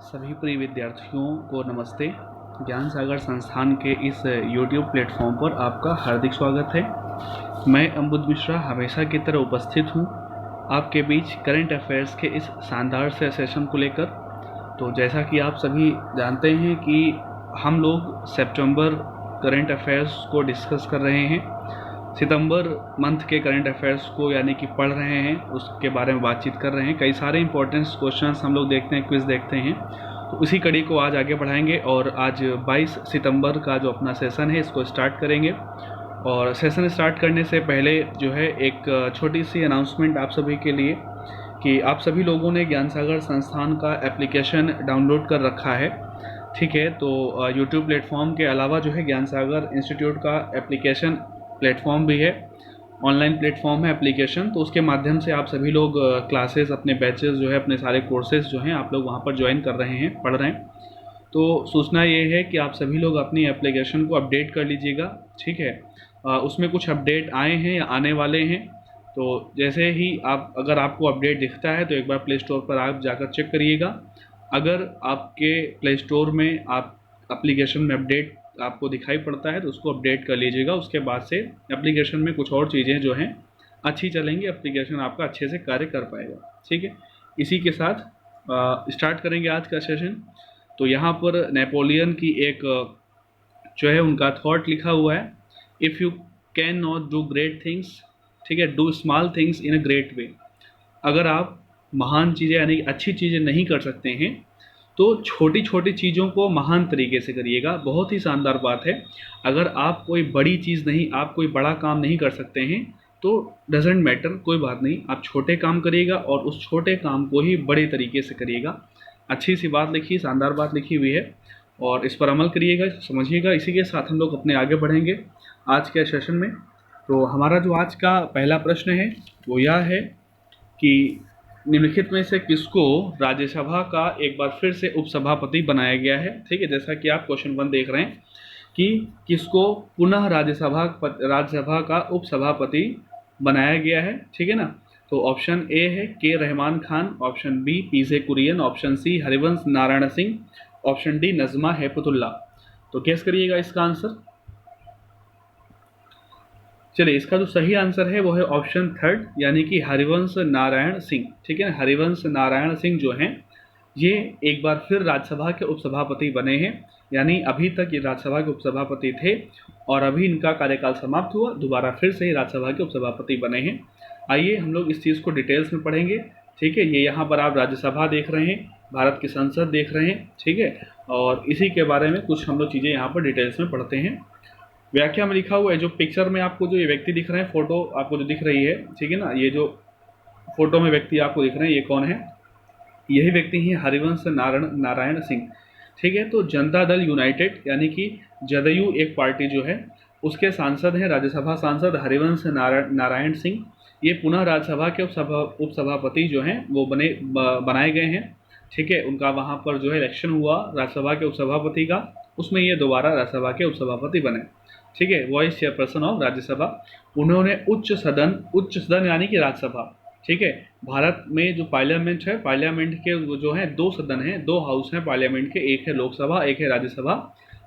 सभी प्रिय विद्यार्थियों को नमस्ते। ज्ञान सागर संस्थान के इस YouTube प्लेटफॉर्म पर आपका हार्दिक स्वागत है। मैं अम्बुद मिश्रा हमेशा की तरह उपस्थित हूँ आपके बीच करंट अफेयर्स के इस शानदार से सेशन को लेकर। तो जैसा कि आप सभी जानते हैं कि हम लोग सितंबर करंट अफेयर्स को डिस्कस कर रहे हैं। सितंबर मंथ के करंट अफेयर्स को यानी कि पढ़ रहे हैं, उसके बारे में बातचीत कर रहे हैं। कई सारे इंपॉर्टेंट क्वेश्चंस हम लोग देखते हैं, क्विज़ देखते हैं। तो उसी कड़ी को आज आगे बढ़ाएंगे और आज 22 सितंबर का जो अपना सेशन है इसको स्टार्ट करेंगे। और सेशन स्टार्ट करने से पहले जो है एक छोटी सी अनाउंसमेंट आप सभी के लिए कि आप सभी लोगों ने ज्ञान सागर संस्थान का एप्लीकेशन डाउनलोड कर रखा है, ठीक है। तो यूट्यूब प्लेटफॉर्म के अलावा जो है ज्ञान सागर इंस्टीट्यूट का एप्लीकेशन प्लेटफॉर्म भी है, ऑनलाइन प्लेटफॉर्म है एप्लीकेशन। तो उसके माध्यम से आप सभी लोग क्लासेस, अपने बैचेस जो है, अपने सारे कोर्सेज जो हैं आप लोग वहाँ पर ज्वाइन कर रहे हैं, पढ़ रहे हैं। तो सूचना ये है कि आप सभी लोग अपनी एप्लीकेशन को अपडेट कर लीजिएगा, ठीक है। उसमें कुछ अपडेट आए हैं या आने वाले हैं। तो जैसे ही अगर आपको अपडेट दिखता है तो एक बार प्ले स्टोर पर आप जाकर चेक करिएगा। अगर आपके प्ले स्टोर में आप एप्लीकेशन में अपडेट आपको दिखाई पड़ता है तो उसको अपडेट कर लीजिएगा। उसके बाद से एप्लीकेशन में कुछ और चीज़ें जो हैं अच्छी चलेंगी, एप्लीकेशन आपका अच्छे से कार्य कर पाएगा, ठीक है। इसी के साथ स्टार्ट करेंगे आज का सेशन। तो यहाँ पर नेपोलियन की एक जो है उनका थॉट लिखा हुआ है, if you can not do great things, ठीक है, do small things in a great way. अगर आप महान चीज़ें यानी अच्छी चीज़ें नहीं कर सकते हैं तो छोटी छोटी चीज़ों को महान तरीके से करिएगा। बहुत ही शानदार बात है। अगर आप कोई बड़ी चीज़ नहीं, आप कोई बड़ा काम नहीं कर सकते हैं तो डजेंट मैटर, कोई बात नहीं, आप छोटे काम करिएगा और उस छोटे काम को ही बड़े तरीके से करिएगा। अच्छी सी बात लिखी, शानदार बात लिखी हुई है और इस पर अमल करिएगा, समझिएगा। इसी के साथ हम लोग अपने आगे बढ़ेंगे आज के सेशन में। तो हमारा जो आज का पहला प्रश्न है वो यह है कि निम्नलिखित में से किसको राज्यसभा का एक बार फिर से उपसभापति बनाया गया है, ठीक है। जैसा कि आप क्वेश्चन 1 देख रहे हैं कि किसको पुनः राज्यसभा का उपसभापति बनाया गया है, ठीक है ना। तो ऑप्शन ए है K Rahman Khan, option B PJ Kurien, option C Harivansh Narayan Singh, option D Najma Heptulla. तो गेस करिएगा इसका आंसर। चलिए, इसका जो सही आंसर है वो है ऑप्शन 3 यानी कि हरिवंश नारायण सिंह, ठीक है। हरिवंश नारायण सिंह जो हैं ये एक बार फिर राज्यसभा के उपसभापति बने हैं, यानी अभी तक ये राज्यसभा के उपसभापति थे और अभी इनका कार्यकाल समाप्त हुआ, दोबारा फिर से ही राज्यसभा के उपसभापति बने हैं। आइए हम लोग इस चीज़ को डिटेल्स में पढ़ेंगे, ठीक है। ये यहाँ पर आप राज्यसभा देख रहे हैं, भारत की संसद देख रहे हैं, ठीक है। और इसी के बारे में कुछ हम लोग चीज़ें यहाँ पर डिटेल्स में पढ़ते हैं। व्याख्या में लिखा हुआ है, जो पिक्चर में आपको जो ये व्यक्ति दिख रहे हैं, फोटो आपको जो दिख रही है, ठीक है ना, ये जो फोटो में व्यक्ति आपको दिख रहे हैं ये कौन है? यही व्यक्ति हैं हरिवंश नारायण सिंह, ठीक है। तो जनता दल यूनाइटेड यानी कि जदयू एक पार्टी जो है उसके सांसद हैं, राज्यसभा सांसद हरिवंश नारायण सिंह। ये पुनः राज्यसभा के उपसभापति जो हैं वो बनाए गए हैं, ठीक है। उनका वहाँ पर जो है इलेक्शन हुआ राज्यसभा के उपसभापति का, उसमें ये दोबारा राज्यसभा के उपसभापति बने, ठीक है। Vice chairperson of Rajya Sabha. उन्होंने उच्च सदन यानी कि राज्यसभा, ठीक है। भारत में जो पार्लियामेंट है, पार्लियामेंट के जो है 2 सदन हैं, 2 हाउस हैं पार्लियामेंट के, एक है लोकसभा, एक है राज्यसभा।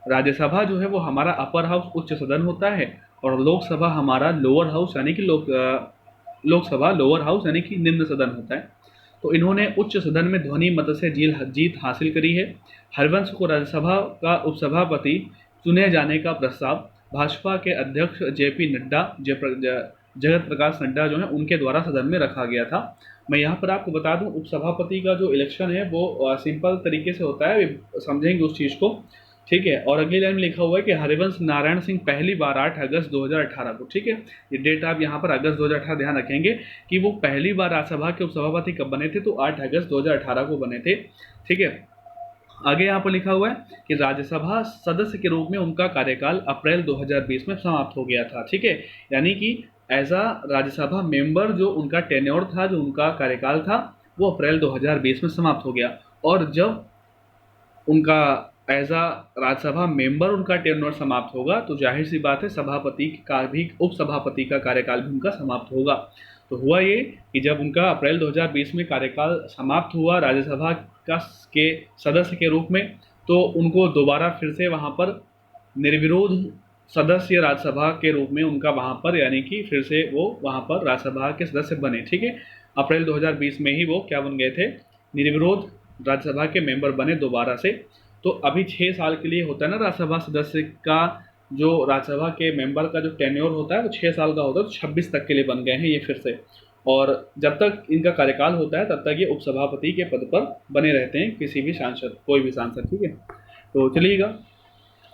राज्यसभा जो है वो हमारा अपर हाउस उच्च सदन होता है और लोकसभा हमारा लोअर हाउस यानी कि लोकसभा लोअर हाउस यानी कि निम्न सदन होता है। तो इन्होंने उच्च सदन में ध्वनि मत से जीत हासिल करी है। हरिवंश को राज्यसभा का उपसभापति चुने जाने का प्रस्ताव भाजपा के अध्यक्ष जेपी नड्डा, जगत प्रकाश नड्डा जो है उनके द्वारा सदन में रखा गया था। मैं यहाँ पर आपको बता दूं, उपसभापति का जो इलेक्शन है वो सिंपल तरीके से होता है, समझेंगे उस चीज़ को, ठीक है। और अगली लाइन में लिखा हुआ है कि हरिवंश नारायण सिंह पहली बार 8 अगस्त 2018 को, ठीक है, ये डेट आप यहाँ पर अगस्त 2018 ध्यान रखेंगे कि वो पहली बार राज्यसभा के उपसभापति कब बने थे, तो 8 अगस्त 2018 को बने थे, ठीक है। आगे यहाँ पर लिखा हुआ है कि राज्यसभा सदस्य के रूप में उनका कार्यकाल अप्रैल 2020 में समाप्त हो गया था, ठीक है। यानी कि एज अ राज्यसभा मेंबर जो उनका टेन्योर था, जो उनका कार्यकाल था, वो अप्रैल 2020 में समाप्त हो गया। और जब उनका एज अ राज्यसभा मेंबर उनका टेन्योर समाप्त होगा तो जाहिर सी बात है सभापति का भी, उपसभापति का कार्यकाल भी उनका समाप्त होगा। तो हुआ ये कि जब उनका अप्रैल 2020 में कार्यकाल समाप्त हुआ राज्यसभा का के सदस्य के रूप में, तो उनको दोबारा फिर से वहाँ पर निर्विरोध सदस्य राज्यसभा के रूप में उनका वहाँ पर यानी कि फिर से वो वहाँ पर राज्यसभा के सदस्य बने। ठीक है, अप्रैल 2020 में ही वो क्या बन गए थे, निर्विरोध राज्यसभा के मेंबर बने दोबारा से। तो अभी 6 साल के लिए होता है ना राज्यसभा सदस्य का, जो राज्यसभा के मेंबर का जो टेन्योर होता है वो 6 साल का होता है, तो 26 तक के लिए बन गए हैं ये फिर से। और जब तक इनका कार्यकाल होता है तब तक ये उपसभापति के पद पर बने रहते हैं, किसी भी सांसद, कोई भी सांसद। ठीक है, तो चलिएगा,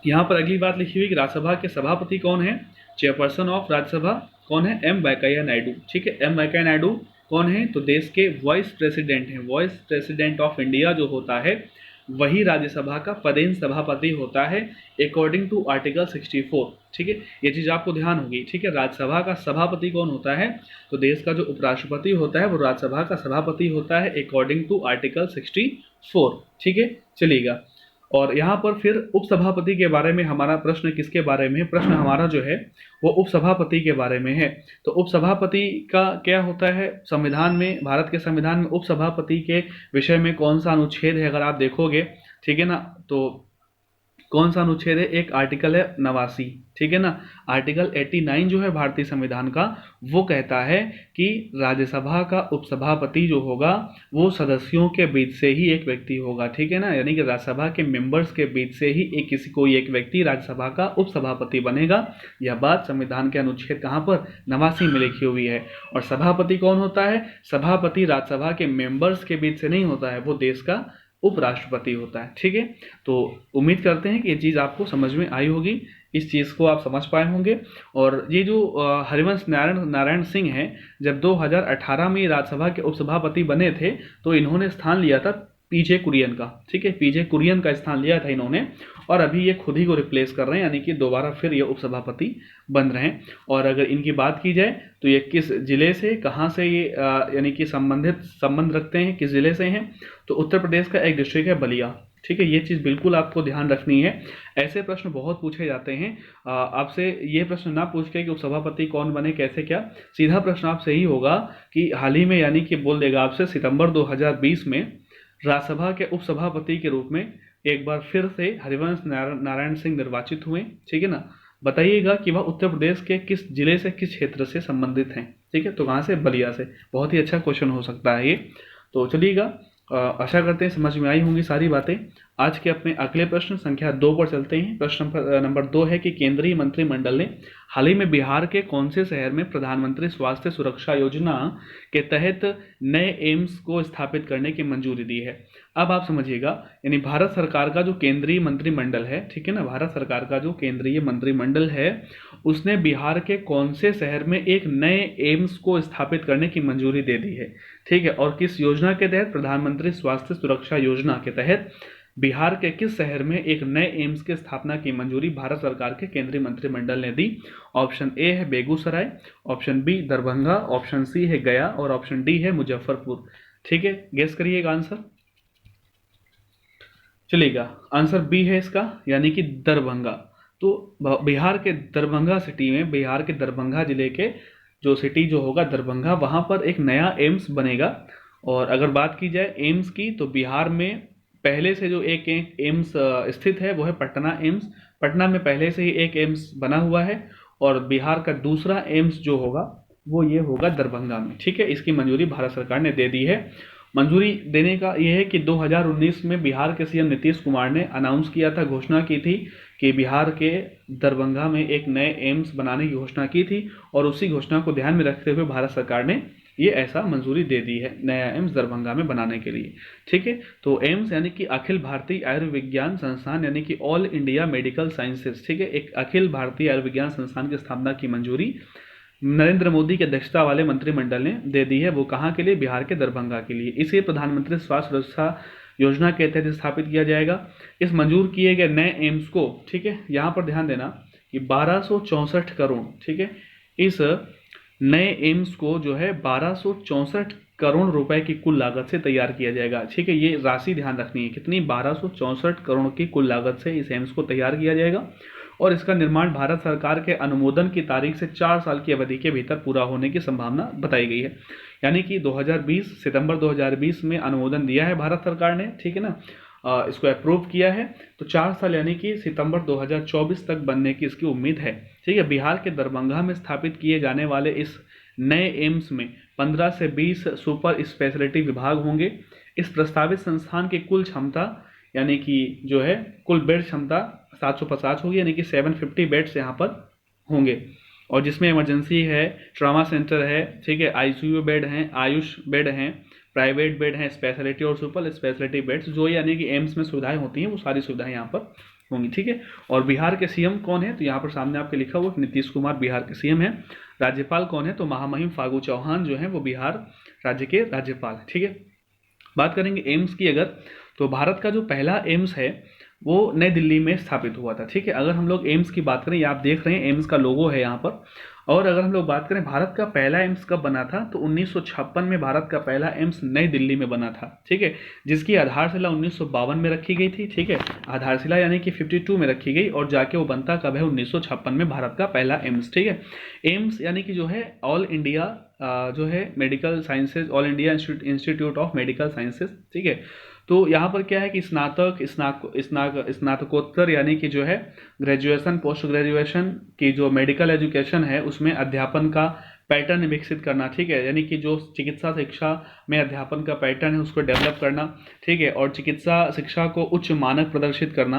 यहाँ पर अगली बात लिखी हुई कि राज्यसभा के सभापति कौन है। चेयरपर्सन ऑफ राज्यसभा कौन है, एम वेंकैया नायडू। ठीक है, एम वेंकैया नायडू कौन है, तो देश के वाइस प्रेसिडेंट हैं। वाइस प्रेसिडेंट ऑफ इंडिया जो होता है वही राज्यसभा का पदेन सभापति होता है अकॉर्डिंग टू आर्टिकल 64। ठीक है, ये चीज़ आपको ध्यान होगी। ठीक है, राज्यसभा का सभापति कौन होता है, तो देश का जो उपराष्ट्रपति होता है वो राज्यसभा का सभापति होता है अकॉर्डिंग टू आर्टिकल 64। ठीक है, चलिएगा, और यहाँ पर फिर उपसभापति के बारे में हमारा प्रश्न किसके बारे में है, प्रश्न हमारा जो है वो उपसभापति के बारे में है। तो उपसभापति का क्या होता है, संविधान में, भारत के संविधान में उपसभापति के विषय में कौन सा अनुच्छेद है अगर आप देखोगे, ठीक है ना, तो कौन सा अनुच्छेद है, एक आर्टिकल है 89। ठीक है ना, आर्टिकल 89 जो है भारतीय संविधान का, वो कहता है कि राज्यसभा का उपसभापति जो होगा वो सदस्यों के बीच से ही एक व्यक्ति होगा। ठीक है ना, यानी कि राज्यसभा के मेंबर्स के बीच से ही कोई एक व्यक्ति राज्यसभा का उपसभापति बनेगा। यह बात संविधान के अनुच्छेद कहाँ पर, 89 में लिखी हुई है। और सभापति कौन होता है, सभापति राज्यसभा के मेंबर्स के बीच से नहीं होता है, वो देश का उपराष्ट्रपति होता है। ठीक है, तो उम्मीद करते हैं कि ये चीज़ आपको समझ में आई होगी, इस चीज़ को आप समझ पाए होंगे। और ये जो हरिवंश नारायण सिंह हैं, जब 2018 में राज्यसभा के उपसभापति बने थे तो इन्होंने स्थान लिया था पीजे कुरियन का। ठीक है, पीजे कुरियन का स्थान लिया था इन्होंने, और अभी ये खुद ही को रिप्लेस कर रहे हैं, यानी कि दोबारा फिर ये उपसभापति बन रहे हैं। और अगर इनकी बात की जाए तो ये किस जिले से, कहाँ से ये यानी कि संबंध रखते हैं, किस जिले से हैं, तो उत्तर प्रदेश का एक डिस्ट्रिक्ट है बलिया। ठीक है, ये चीज़ बिल्कुल आपको ध्यान रखनी है। ऐसे प्रश्न बहुत पूछे जाते हैं, आपसे ये प्रश्न ना पूछ के कि उपसभापति कौन बने, कैसे क्या, सीधा प्रश्न आपसे ही होगा कि हाल ही में, यानी कि बोल देगा आपसे, सितंबर 2020 में राज्यसभा के उपसभापति के रूप में एक बार फिर से हरिवंश नारायण सिंह निर्वाचित हुए। ठीक है ना, बताइएगा कि वह उत्तर प्रदेश के किस जिले से, किस क्षेत्र से संबंधित हैं। ठीक है, तो कहाँ से, बलिया से। बहुत ही अच्छा क्वेश्चन हो सकता है ये। तो चलिएगा, आशा करते हैं समझ में आई होंगी सारी बातें। आज के अपने अगले प्रश्न संख्या 2 पर चलते हैं। प्रश्न नंबर 2 है कि केंद्रीय मंत्रिमंडल ने हाल ही में बिहार के कौन से शहर में प्रधानमंत्री स्वास्थ्य सुरक्षा योजना के तहत नए एम्स को स्थापित करने की मंजूरी दी है। अब आप समझिएगा, यानी भारत सरकार का जो केंद्रीय मंत्रिमंडल है, ठीक है ना, भारत सरकार का जो केंद्रीय मंत्रिमंडल है उसने बिहार के कौन से शहर में एक नए एम्स को स्थापित करने की मंजूरी दे दी है। ठीक है, और किस योजना के तहत, प्रधानमंत्री स्वास्थ्य सुरक्षा योजना के तहत बिहार के किस शहर में एक नए एम्स की स्थापना की मंजूरी भारत सरकार के केंद्रीय मंत्रिमंडल ने दी। ऑप्शन ए है Begusarai, option B Darbhanga, option C है गया और ऑप्शन डी है मुजफ्फरपुर। ठीक है, गेस करिएगा आंसर। चलिएगा, आंसर बी है इसका, यानी कि दरभंगा। तो बिहार के दरभंगा सिटी में, बिहार के दरभंगा जिले के जो सिटी जो होगा दरभंगा, वहाँ पर एक नया एम्स बनेगा। और अगर बात की जाए एम्स की, तो बिहार में पहले से जो एक एम्स स्थित है वो है पटना एम्स। पटना में पहले से ही एक एम्स बना हुआ है, और बिहार का दूसरा एम्स जो होगा वो ये होगा दरभंगा में। ठीक है, इसकी मंजूरी भारत सरकार ने दे दी है। मंजूरी देने का ये है कि 2019 में बिहार के सीएम नीतीश कुमार ने अनाउंस किया था, घोषणा की थी कि बिहार के दरभंगा में एक नए एम्स बनाने की घोषणा की थी, और उसी घोषणा को ध्यान में रखते हुए भारत सरकार ने ये ऐसा मंजूरी दे दी है नया एम्स दरभंगा में बनाने के लिए। ठीक है, तो एम्स यानी कि अखिल भारतीय आयुर्विज्ञान संस्थान, यानी कि ऑल इंडिया मेडिकल साइंसेज। ठीक है, एक अखिल भारतीय आयुर्विज्ञान संस्थान की स्थापना की मंजूरी नरेंद्र मोदी की अध्यक्षता वाले मंत्रिमंडल ने दे दी है। वो कहाँ के लिए, बिहार के दरभंगा के लिए। इसे प्रधानमंत्री स्वास्थ्य सुरक्षा योजना के तहत स्थापित किया जाएगा। इस मंजूर किए गए नए एम्स को, ठीक है, यहाँ पर ध्यान देना कि 1264 करोड़, ठीक है, इस नए एम्स को जो है 1264 करोड़ रुपए की कुल लागत से तैयार किया जाएगा। ठीक है, ये राशि ध्यान रखनी है, कितनी, 1264 करोड़ की कुल लागत से इस एम्स को तैयार किया जाएगा। और इसका निर्माण भारत सरकार के अनुमोदन की तारीख से 4 साल की अवधि के भीतर पूरा होने की संभावना बताई गई है। यानी कि 2020 सितंबर 2020 में अनुमोदन दिया है भारत सरकार ने, ठीक है ना, इसको अप्रूव किया है। तो 4 साल यानी कि सितंबर 2024 तक बनने की इसकी उम्मीद है, ठीक है। बिहार के दरभंगा में स्थापित किए जाने वाले इस नए एम्स में 15 से 20 सुपर स्पेशलिटी विभाग होंगे। इस प्रस्तावित संस्थान की कुल क्षमता यानी कि जो है कुल बेड क्षमता 750 होगी, यानी कि 750 बेड्स यहाँ पर होंगे, और जिसमें इमरजेंसी है, ट्रॉमा सेंटर है, ठीक है, आईसीयू बेड हैं, आयुष बेड हैं, प्राइवेट बेड हैं, स्पेशलिटी और सुपर स्पेशलिटी बेड्स, जो यानी कि एम्स में सुविधाएं होती हैं वो सारी सुविधाएं यहाँ पर होंगी, ठीक है। और बिहार के सीएम कौन है, तो यहाँ पर सामने आपके लिखा हुआ नीतीश कुमार बिहार के सीएम है। राज्यपाल कौन है, तो महामहिम फागू चौहान जो है वो बिहार राज्य के राज्यपाल है, ठीक है। बात करेंगे एम्स की अगर, तो भारत का जो पहला एम्स है वो नई दिल्ली में स्थापित हुआ था, ठीक है। अगर हम लोग एम्स की बात करें, ये आप देख रहे हैं एम्स का लोगो है यहाँ पर, और अगर हम लोग बात करें भारत का पहला एम्स कब बना था, तो 1956 में भारत का पहला एम्स नई दिल्ली में बना था, ठीक है, जिसकी आधारशिला 1952 में रखी गई थी, ठीक है। आधारशिला यानी कि 52 में रखी गई, और जाके वो बनता कब है, 1956 में भारत का पहला एम्स, ठीक है। एम्स यानी कि जो है ऑल इंडिया जो है medical sciences, all India institute of medical sciences, ठीक है। तो यहाँ पर क्या है कि स्नातकोत्तर यानी कि जो है ग्रेजुएशन, पोस्ट ग्रेजुएशन की जो मेडिकल एजुकेशन है उसमें अध्यापन का पैटर्न विकसित करना, ठीक है, यानी कि जो चिकित्सा शिक्षा में अध्यापन का पैटर्न है उसको डेवलप करना, ठीक है, और चिकित्सा शिक्षा को उच्च मानक प्रदर्शित करना,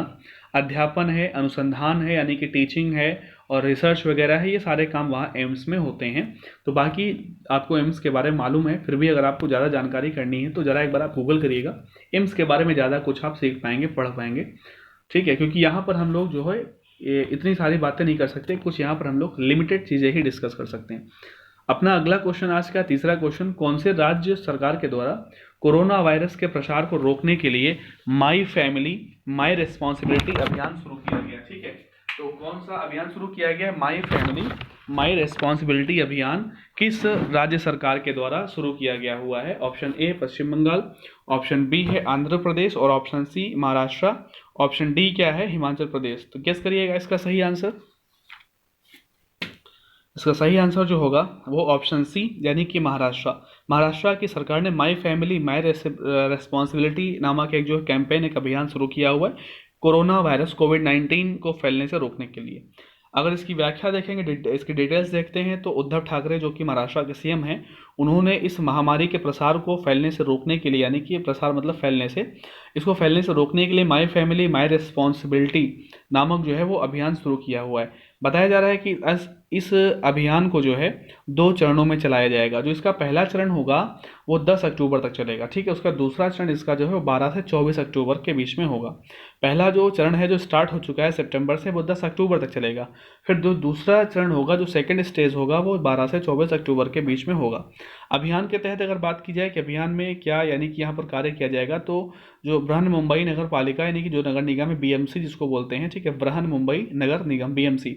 अध्यापन है, अनुसंधान है यानी कि टीचिंग है, और रिसर्च वगैरह है, ये सारे काम वहाँ एम्स में होते हैं। तो बाकी आपको एम्स के बारे में मालूम है, फिर भी अगर आपको ज़्यादा जानकारी करनी है तो ज़रा एक बार आप गूगल करिएगा, एम्स के बारे में ज़्यादा कुछ आप सीख पाएंगे, पढ़ पाएंगे, ठीक है। क्योंकि यहाँ पर हम लोग जो है ये इतनी सारी बातें नहीं कर सकते, कुछ यहाँ पर हम लोग लिमिटेड चीज़ें ही डिस्कस कर सकते हैं। अपना अगला क्वेश्चन आज का तीसरा क्वेश्चन, कौन से राज्य सरकार के द्वारा कोरोना वायरस के प्रसार को रोकने के लिए माई फैमिली माई रिस्पॉन्सिबिलिटी अभियान शुरू किया गया, ठीक है। तो कौन सा अभियान शुरू किया गया, माई फैमिली माई रिस्पॉन्सिबिलिटी अभियान किस राज्य सरकार के द्वारा शुरू किया गया हुआ है। Option A Paschim Bangal, option B है आंध्र प्रदेश, और option C Maharashtra, option D क्या है, हिमाचल प्रदेश। तो गेस करिएगा इसका सही आंसर। इसका सही आंसर जो होगा वो ऑप्शन सी यानी कि महाराष्ट्र। महाराष्ट्र की सरकार ने माई फैमिली माई रेस्पॉन्सिबिलिटी नामक एक जो कैंपेन, एक अभियान शुरू किया हुआ है कोरोना वायरस कोविड-19 को फैलने से रोकने के लिए। अगर इसकी व्याख्या देखेंगे, इसकी डिटेल्स देखते हैं, तो उद्धव ठाकरे जो कि महाराष्ट्र के सीएम हैं, उन्होंने इस महामारी के प्रसार को फैलने से रोकने के लिए, यानी कि प्रसार मतलब फैलने से, इसको फैलने से रोकने के लिए माई फैमिली माई रिस्पॉन्सिबिलिटी नामक जो है वो अभियान शुरू किया हुआ है। बताया जा रहा है कि इस अभियान को जो है 2 चरणों में चलाया जाएगा। जो इसका पहला चरण होगा वो 10 अक्टूबर तक चलेगा, ठीक है। उसका दूसरा चरण इसका जो है वो 12 से 24 अक्टूबर के बीच में होगा। पहला जो चरण है जो स्टार्ट हो चुका है सितंबर से, वो 10 अक्टूबर तक चलेगा। फिर जो दूसरा चरण होगा, जो सेकंड स्टेज होगा, वो 12 से 24 अक्टूबर के बीच में होगा। अभियान के तहत अगर बात की जाए कि अभियान में क्या यानी कि यहाँ पर कार्य किया जाएगा, तो जो बृहन मुंबई नगर पालिका यानी कि जो नगर निगम है, बीएमसी जिसको बोलते हैं, ठीक है, बृहन मुंबई नगर निगम बीएमसी,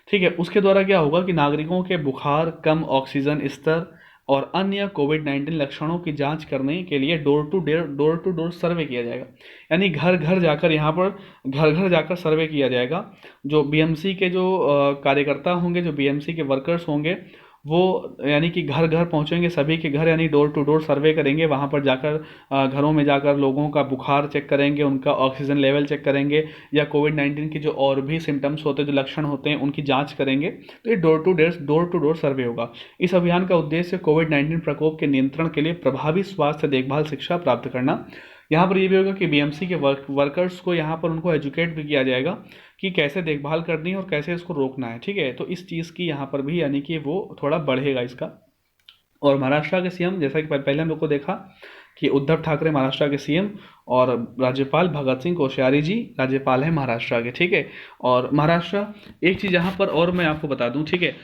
ठीक है, उसके द्वारा क्या होगा कि नागरिकों के बुखार, कम ऑक्सीजन स्तर और अन्य कोविड-19 लक्षणों की जांच करने के लिए डोर टू डोर सर्वे किया जाएगा। यानी घर घर जाकर, यहाँ पर घर घर जाकर सर्वे किया जाएगा। जो बीएमसी के जो कार्यकर्ता होंगे, जो बीएमसी के वर्कर्स होंगे, वो यानी कि घर घर पहुंचेंगे, सभी के घर, यानी डोर टू डोर सर्वे करेंगे। वहां पर जाकर घरों में जाकर लोगों का बुखार चेक करेंगे, उनका ऑक्सीजन लेवल चेक करेंगे, या कोविड-19 की जो और भी सिम्टम्स होते हैं, जो लक्षण होते हैं, उनकी जांच करेंगे। तो ये डोर टू डोर सर्वे होगा। इस अभियान का उद्देश्य कोविड-19 प्रकोप के नियंत्रण के लिए प्रभावी स्वास्थ्य देखभाल शिक्षा प्राप्त करना। यहाँ पर ये भी होगा कि बीएमसी के वर्कर्स को यहाँ पर उनको एजुकेट भी किया जाएगा कि कैसे देखभाल करनी है और कैसे इसको रोकना है, ठीक है। तो इस चीज़ की यहाँ पर भी यानी कि वो थोड़ा बढ़ेगा इसका। और महाराष्ट्र के सीएम, जैसा कि पहले हम लोग को देखा कि उद्धव ठाकरे महाराष्ट्र के सीएम, और राज्यपाल भगत सिंह कोश्यारी जी राज्यपाल हैं महाराष्ट्र के, ठीक है। और महाराष्ट्र, एक चीज़ यहाँ पर और मैं आपको बता दूँ, ठीक है,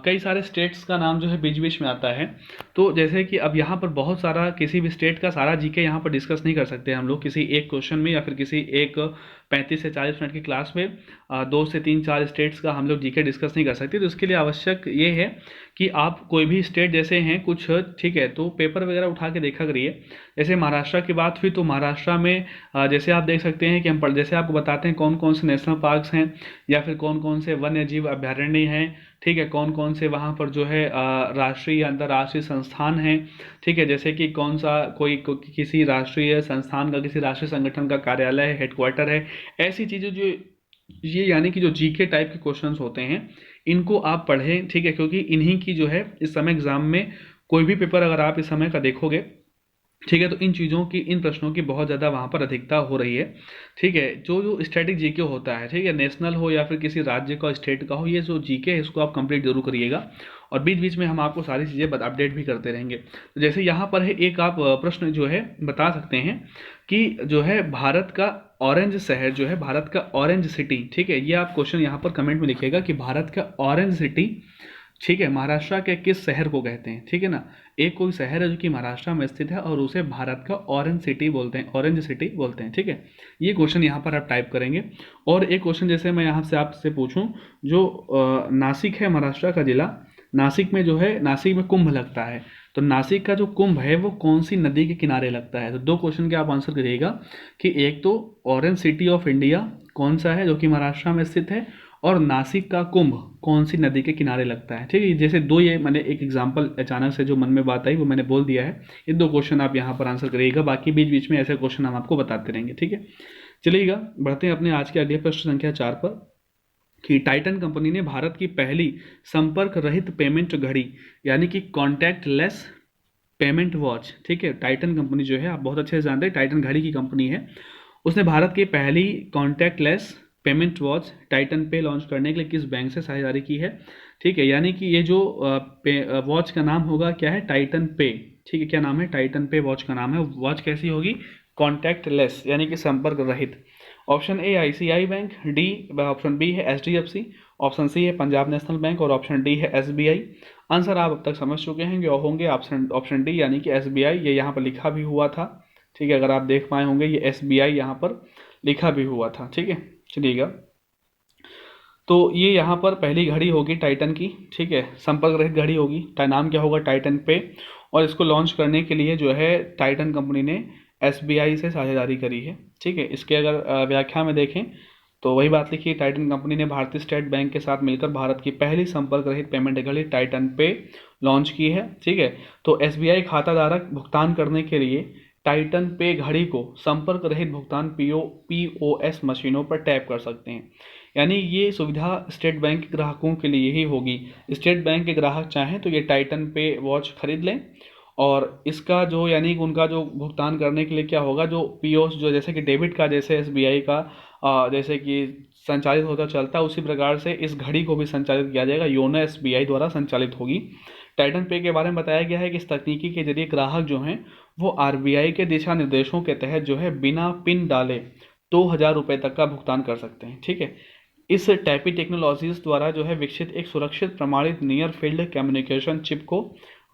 कई सारे स्टेट्स का नाम जो है बीच बीच में आता है। तो जैसे कि अब यहाँ पर बहुत सारा, किसी भी स्टेट का सारा जीके यहाँ पर डिस्कस नहीं कर सकते हम लोग किसी एक क्वेश्चन में, या फिर किसी एक 35 से 40 मिनट की क्लास में 2 से 3-4 स्टेट्स का हम लोग जीके डिस्कस नहीं कर सकते। तो इसके लिए आवश्यक ये है कि आप कोई भी स्टेट जैसे हैं कुछ, ठीक है, तो पेपर वगैरह उठा के देखा करिए। जैसे महाराष्ट्र की बात हुई, तो महाराष्ट्र में जैसे आप देख सकते हैं कि हम जैसे आपको बताते हैं कौन कौन से नेशनल पार्क्स हैं, या फिर कौन कौन से वन्य जीव अभ्यारण्य हैं, ठीक है, कौन कौन से वहाँ पर जो है राष्ट्रीय या अंतर्राष्ट्रीय संस्थान हैं, ठीक है, जैसे कि कौन सा किसी राष्ट्रीय संस्थान का, किसी राष्ट्रीय संगठन का कार्यालय है, हेडक्वार्टर है, ऐसी चीज़ें जो ये यानी कि जो जीके टाइप के क्वेश्चंस होते हैं, इनको आप पढ़ें, ठीक है, क्योंकि इन्हीं की जो है इस समय एग्जाम में कोई भी पेपर अगर आप इस समय का देखोगे, ठीक है, तो इन चीज़ों की, इन प्रश्नों की बहुत ज़्यादा वहाँ पर अधिकता हो रही है, ठीक है। जो जो स्टैटिक जीके होता है, ठीक है, नेशनल हो या फिर किसी राज्य का, स्टेट का हो, ये जो जीके है इसको आप कंप्लीट जरूर करिएगा, और बीच बीच में हम आपको सारी चीज़ें अपडेट भी करते रहेंगे। तो जैसे यहाँ पर है एक आप प्रश्न जो है बता सकते हैं कि जो है भारत का ऑरेंज शहर जो है, भारत का ऑरेंज सिटी, ठीक है, ये आप क्वेश्चन यहाँ पर कमेंट में लिखिएगा कि भारत का ऑरेंज सिटी, ठीक है, महाराष्ट्र के किस शहर को कहते हैं, ठीक है ना। एक कोई शहर है जो कि महाराष्ट्र में स्थित है और उसे भारत का ऑरेंज सिटी बोलते हैं, ऑरेंज सिटी बोलते हैं, ठीक है। ये क्वेश्चन यहाँ पर आप टाइप करेंगे। और एक क्वेश्चन जैसे मैं यहाँ से आपसे पूछूं, जो नासिक है महाराष्ट्र का जिला, नासिक में जो है, नासिक में कुंभ लगता है, तो नासिक का जो कुंभ है वो कौन सी नदी के किनारे लगता है। तो दो क्वेश्चन के आप आंसर करिएगा कि एक तो ऑरेंज सिटी ऑफ इंडिया कौन सा है जो कि महाराष्ट्र में स्थित है, और नासिक का कुंभ कौन सी नदी के किनारे लगता है, ठीक है। जैसे दो, ये मैंने एक एग्जांपल अचानक से जो मन में बात आई वो मैंने बोल दिया है, ये दो क्वेश्चन आप यहाँ पर आंसर करिएगा, बाकी बीच बीच में ऐसे क्वेश्चन हम आपको बताते रहेंगे, ठीक है। चलिएगा, बढ़ते हैं अपने आज के अगले प्रश्न संख्या 4 पर, कि टाइटन कंपनी ने भारत की पहली संपर्क रहित पेमेंट घड़ी यानी कि कॉन्टैक्टलेस पेमेंट वॉच, ठीक है, टाइटन कंपनी जो है, आप बहुत अच्छे से जानते हैं, टाइटन घड़ी की कंपनी है, उसने भारत की पहली कॉन्टैक्टलेस पेमेंट वॉच टाइटन पे लॉन्च करने के लिए किस बैंक से साझेदारी की है, ठीक है। यानी कि ये जो वॉच का नाम होगा क्या है, टाइटन पे, ठीक है, क्या नाम है, टाइटन पे वॉच का नाम है। वॉच कैसी होगी, कॉन्टैक्टलेस यानी कि संपर्क रहित। Option A ICI bank, D option B है एचडीएफसी, ऑप्शन सी है पंजाब नेशनल बैंक, और ऑप्शन डी है एसबीआई। आंसर आप अब तक समझ चुके होंगे ऑप्शन डी यानी कि एसबीआई, ये यहाँ पर लिखा भी हुआ था, ठीक है, अगर आप देख पाए होंगे ये एसबीआई यहाँ पर लिखा भी हुआ था, ठीक है। चलिएगा, तो ये यहाँ पर पहली घड़ी होगी टाइटन की, ठीक है, संपर्क रहित घड़ी होगी, नाम क्या होगा, टाइटन पे, और इसको लॉन्च करने के लिए जो है टाइटन कंपनी ने एसबीआई से साझेदारी करी है, ठीक है। इसके अगर व्याख्या में देखें तो वही बात लिखी, टाइटन कंपनी ने भारतीय स्टेट बैंक के साथ मिलकर भारत की पहली संपर्क रहित पेमेंट घड़ी टाइटन पे लॉन्च की है, ठीक है। तो एसबीआई खाता धारक भुगतान करने के लिए टाइटन पे घड़ी को संपर्क रहित भुगतान पीओएस मशीनों पर टैप कर सकते हैं। यानी ये सुविधा स्टेट बैंक के ग्राहकों के लिए ही होगी। स्टेट बैंक के ग्राहक चाहें तो ये टाइटन पे वॉच खरीद लें, और इसका जो यानी कि उनका जो भुगतान करने के लिए क्या होगा, जो पीओस जो जैसे कि डेबिट का जैसे एसबीआई का जैसे कि संचालित होता चलता है, उसी प्रकार से इस घड़ी को भी संचालित किया जाएगा, योनो एसबीआई द्वारा संचालित होगी। टाइटन पे के बारे में बताया गया है कि इस तकनीकी के जरिए ग्राहक जो हैं वो आरबीआई के दिशा निर्देशों के तहत जो है बिना पिन डाले 2,000 रुपये तक का भुगतान कर सकते हैं, ठीक है। इस टैपी टेक्नोलॉजीज द्वारा जो है विकसित एक सुरक्षित प्रमाणित नियर फील्ड कम्युनिकेशन चिप को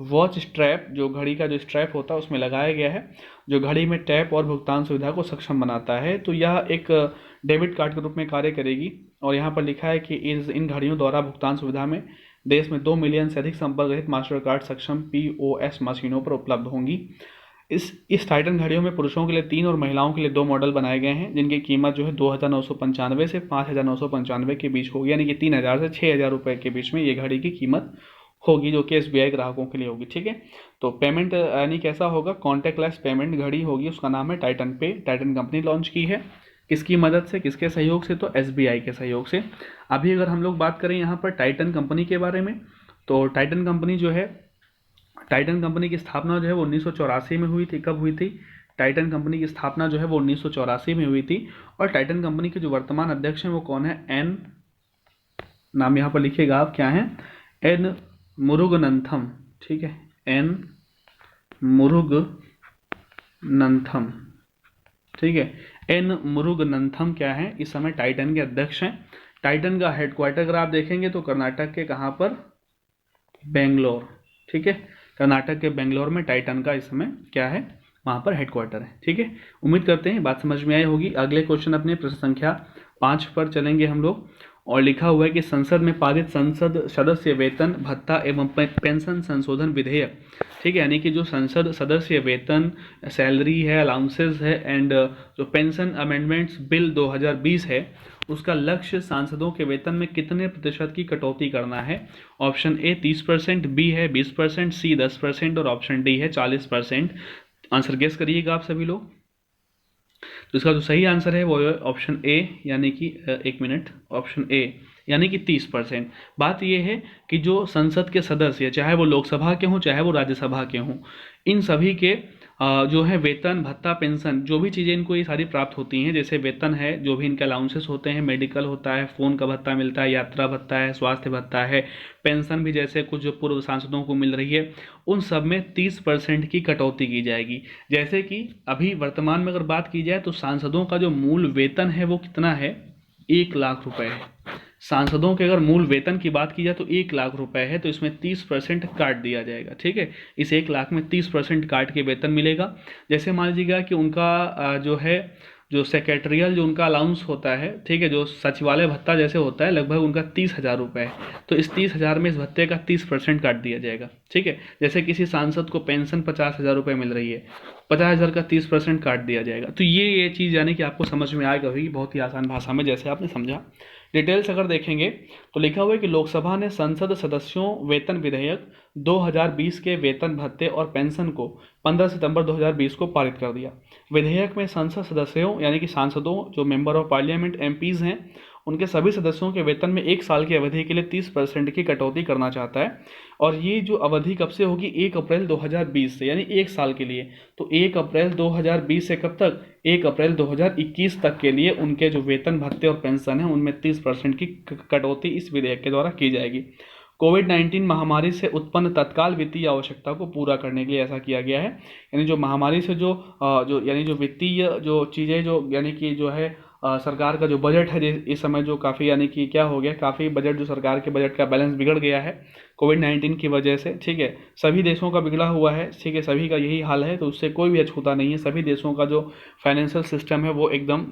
वॉच स्ट्रैप, जो घड़ी का जो स्ट्रैप होता है उसमें लगाया गया है, जो घड़ी में टैप और भुगतान सुविधा को सक्षम बनाता है। तो यह एक डेबिट कार्ड के रूप में कार्य करेगी, और यहाँ पर लिखा है कि इन घड़ियों द्वारा भुगतान सुविधा में देश में 2 मिलियन से अधिक संपर्क रहित मास्टर कार्ड सक्षम पीओएस मशीनों पर उपलब्ध होंगी। इस टाइटन घड़ियों में पुरुषों के लिए 3 और महिलाओं के लिए 2 मॉडल बनाए गए हैं, जिनकी कीमत जो है 2,995 से 5,995 के बीच होगी, यानी कि 3,000 से 6,000 रुपये के बीच में ये घड़ी की कीमत होगी, जो कि एसबीआई ग्राहकों के लिए होगी, ठीक है। तो पेमेंट यानी कैसा होगा, कॉन्टैक्टलेस पेमेंट घड़ी होगी, उसका नाम है टाइटन पे, टाइटन कंपनी लॉन्च की है, किसकी मदद से, किसके सहयोग से, तो एसबीआई के सहयोग से। अभी अगर हम लोग बात करें यहाँ पर टाइटन कंपनी के बारे में, तो टाइटन कंपनी जो है, टाइटन कंपनी की स्थापना जो है वो 1984 में हुई थी। कब हुई थी, टाइटन कंपनी की स्थापना जो है वो 1984 में हुई थी। और टाइटन कंपनी के जो वर्तमान अध्यक्ष हैं वो कौन है, एन, नाम यहाँ पर लिखिएगा आप, क्या है, एन मुरुगनंथम, ठीक है, एन मुरुगनंथम, ठीक है, एन मुरुगनंथम क्या है, इस समय टाइटन के अध्यक्ष हैं। टाइटन का हेडक्वार्टर अगर आप देखेंगे तो कर्नाटक के कहाँ पर, बेंगलोर, ठीक है, कर्नाटक के बेंगलोर में टाइटन का इस समय क्या है, वहाँ पर हेडक्वार्टर है, ठीक है। उम्मीद करते हैं बात समझ में आई होगी। अगले क्वेश्चन अपने प्रश्न संख्या 5 पर चलेंगे हम लोग, और लिखा हुआ है कि संसद में पारित संसद सदस्य वेतन भत्ता एवं पेंशन संशोधन विधेयक, ठीक है, यानी कि जो संसद सदस्य वेतन, सैलरी है, अलाउंसेस है, एंड जो पेंशन अमेंडमेंट्स बिल 2020 है, उसका लक्ष्य सांसदों के वेतन में कितने प्रतिशत की कटौती करना है। ऑप्शन ए 30%, बी है 20%, सी 10% और ऑप्शन डी है 40%। आंसर गेस करिएगा आप सभी लोग। तो इसका जो सही आंसर है वो है ऑप्शन ए, यानी कि एक मिनट, ऑप्शन ए यानी कि 30%। बात यह है कि जो संसद के सदस्य, चाहे वो लोकसभा के हों चाहे वो राज्यसभा के हों, इन सभी के जो है वेतन भत्ता पेंशन जो भी चीज़ें इनको ये सारी प्राप्त होती हैं, जैसे वेतन है, जो भी इनके अलाउंसेस होते हैं, मेडिकल होता है, फ़ोन का भत्ता मिलता है, यात्रा भत्ता है, स्वास्थ्य भत्ता है, पेंशन भी जैसे कुछ जो पूर्व सांसदों को मिल रही है, उन सब में 30% की कटौती की जाएगी। जैसे कि अभी वर्तमान में अगर बात की जाए तो सांसदों का जो मूल वेतन है वो कितना है, 1 लाख रुपए है। सांसदों के अगर मूल वेतन की बात की जाए तो 1 लाख रुपए है, तो इसमें 30% काट दिया जाएगा। ठीक है, इस 1 लाख में 30% काट के वेतन मिलेगा। जैसे मान लीजिएगा कि उनका जो है जो सेक्रेटरियल जो उनका अलाउंस होता है, ठीक है, जो सचिवालय भत्ता जैसे होता है, लगभग उनका 30,000 रुपये है, तो इस 30,000 में इस भत्ते का 30% काट दिया जाएगा। ठीक है, जैसे किसी सांसद को पेंशन 50,000 रुपये मिल रही है, 50,000 का 30% काट दिया जाएगा। तो ये चीज़ यानी कि आपको समझ में आएगा होगी बहुत ही आसान भाषा में, जैसे आपने समझा। डिटेल्स अगर देखेंगे तो लिखा हुआ है कि लोकसभा ने संसद सदस्यों वेतन विधेयक 2020 के वेतन भत्ते और पेंशन को 15 सितंबर 2020 को पारित कर दिया। विधेयक में संसद सदस्यों यानी कि सांसदों, जो मेंबर ऑफ पार्लियामेंट एमपीज हैं, उनके सभी सदस्यों के वेतन में 1 साल की अवधि के लिए 30% की कटौती करना चाहता है। और ये जो अवधि कब से होगी, 1 अप्रैल 2020 से, यानी 1 साल के लिए। तो 1 अप्रैल 2020 से कब तक, 1 अप्रैल 2021 तक के लिए उनके जो वेतन भत्ते और पेंशन है उनमें 30% की कटौती इस विधेयक के द्वारा की जाएगी। कोविड-19 महामारी से उत्पन्न तत्काल वित्तीय आवश्यकता को पूरा करने के लिए ऐसा किया गया है। यानी जो महामारी से जो वित्तीय जो चीज़ें जो यानी कि जो है सरकार का जो बजट है इस समय जो काफ़ी यानी कि क्या हो गया, काफ़ी बजट जो सरकार के बजट का बैलेंस बिगड़ गया है कोविड-19 की वजह से। ठीक है, सभी देशों का बिगड़ा हुआ है। ठीक है, सभी का यही हाल है, तो उससे कोई भी अछूता नहीं है। सभी देशों का जो फाइनेंशियल सिस्टम है वो एकदम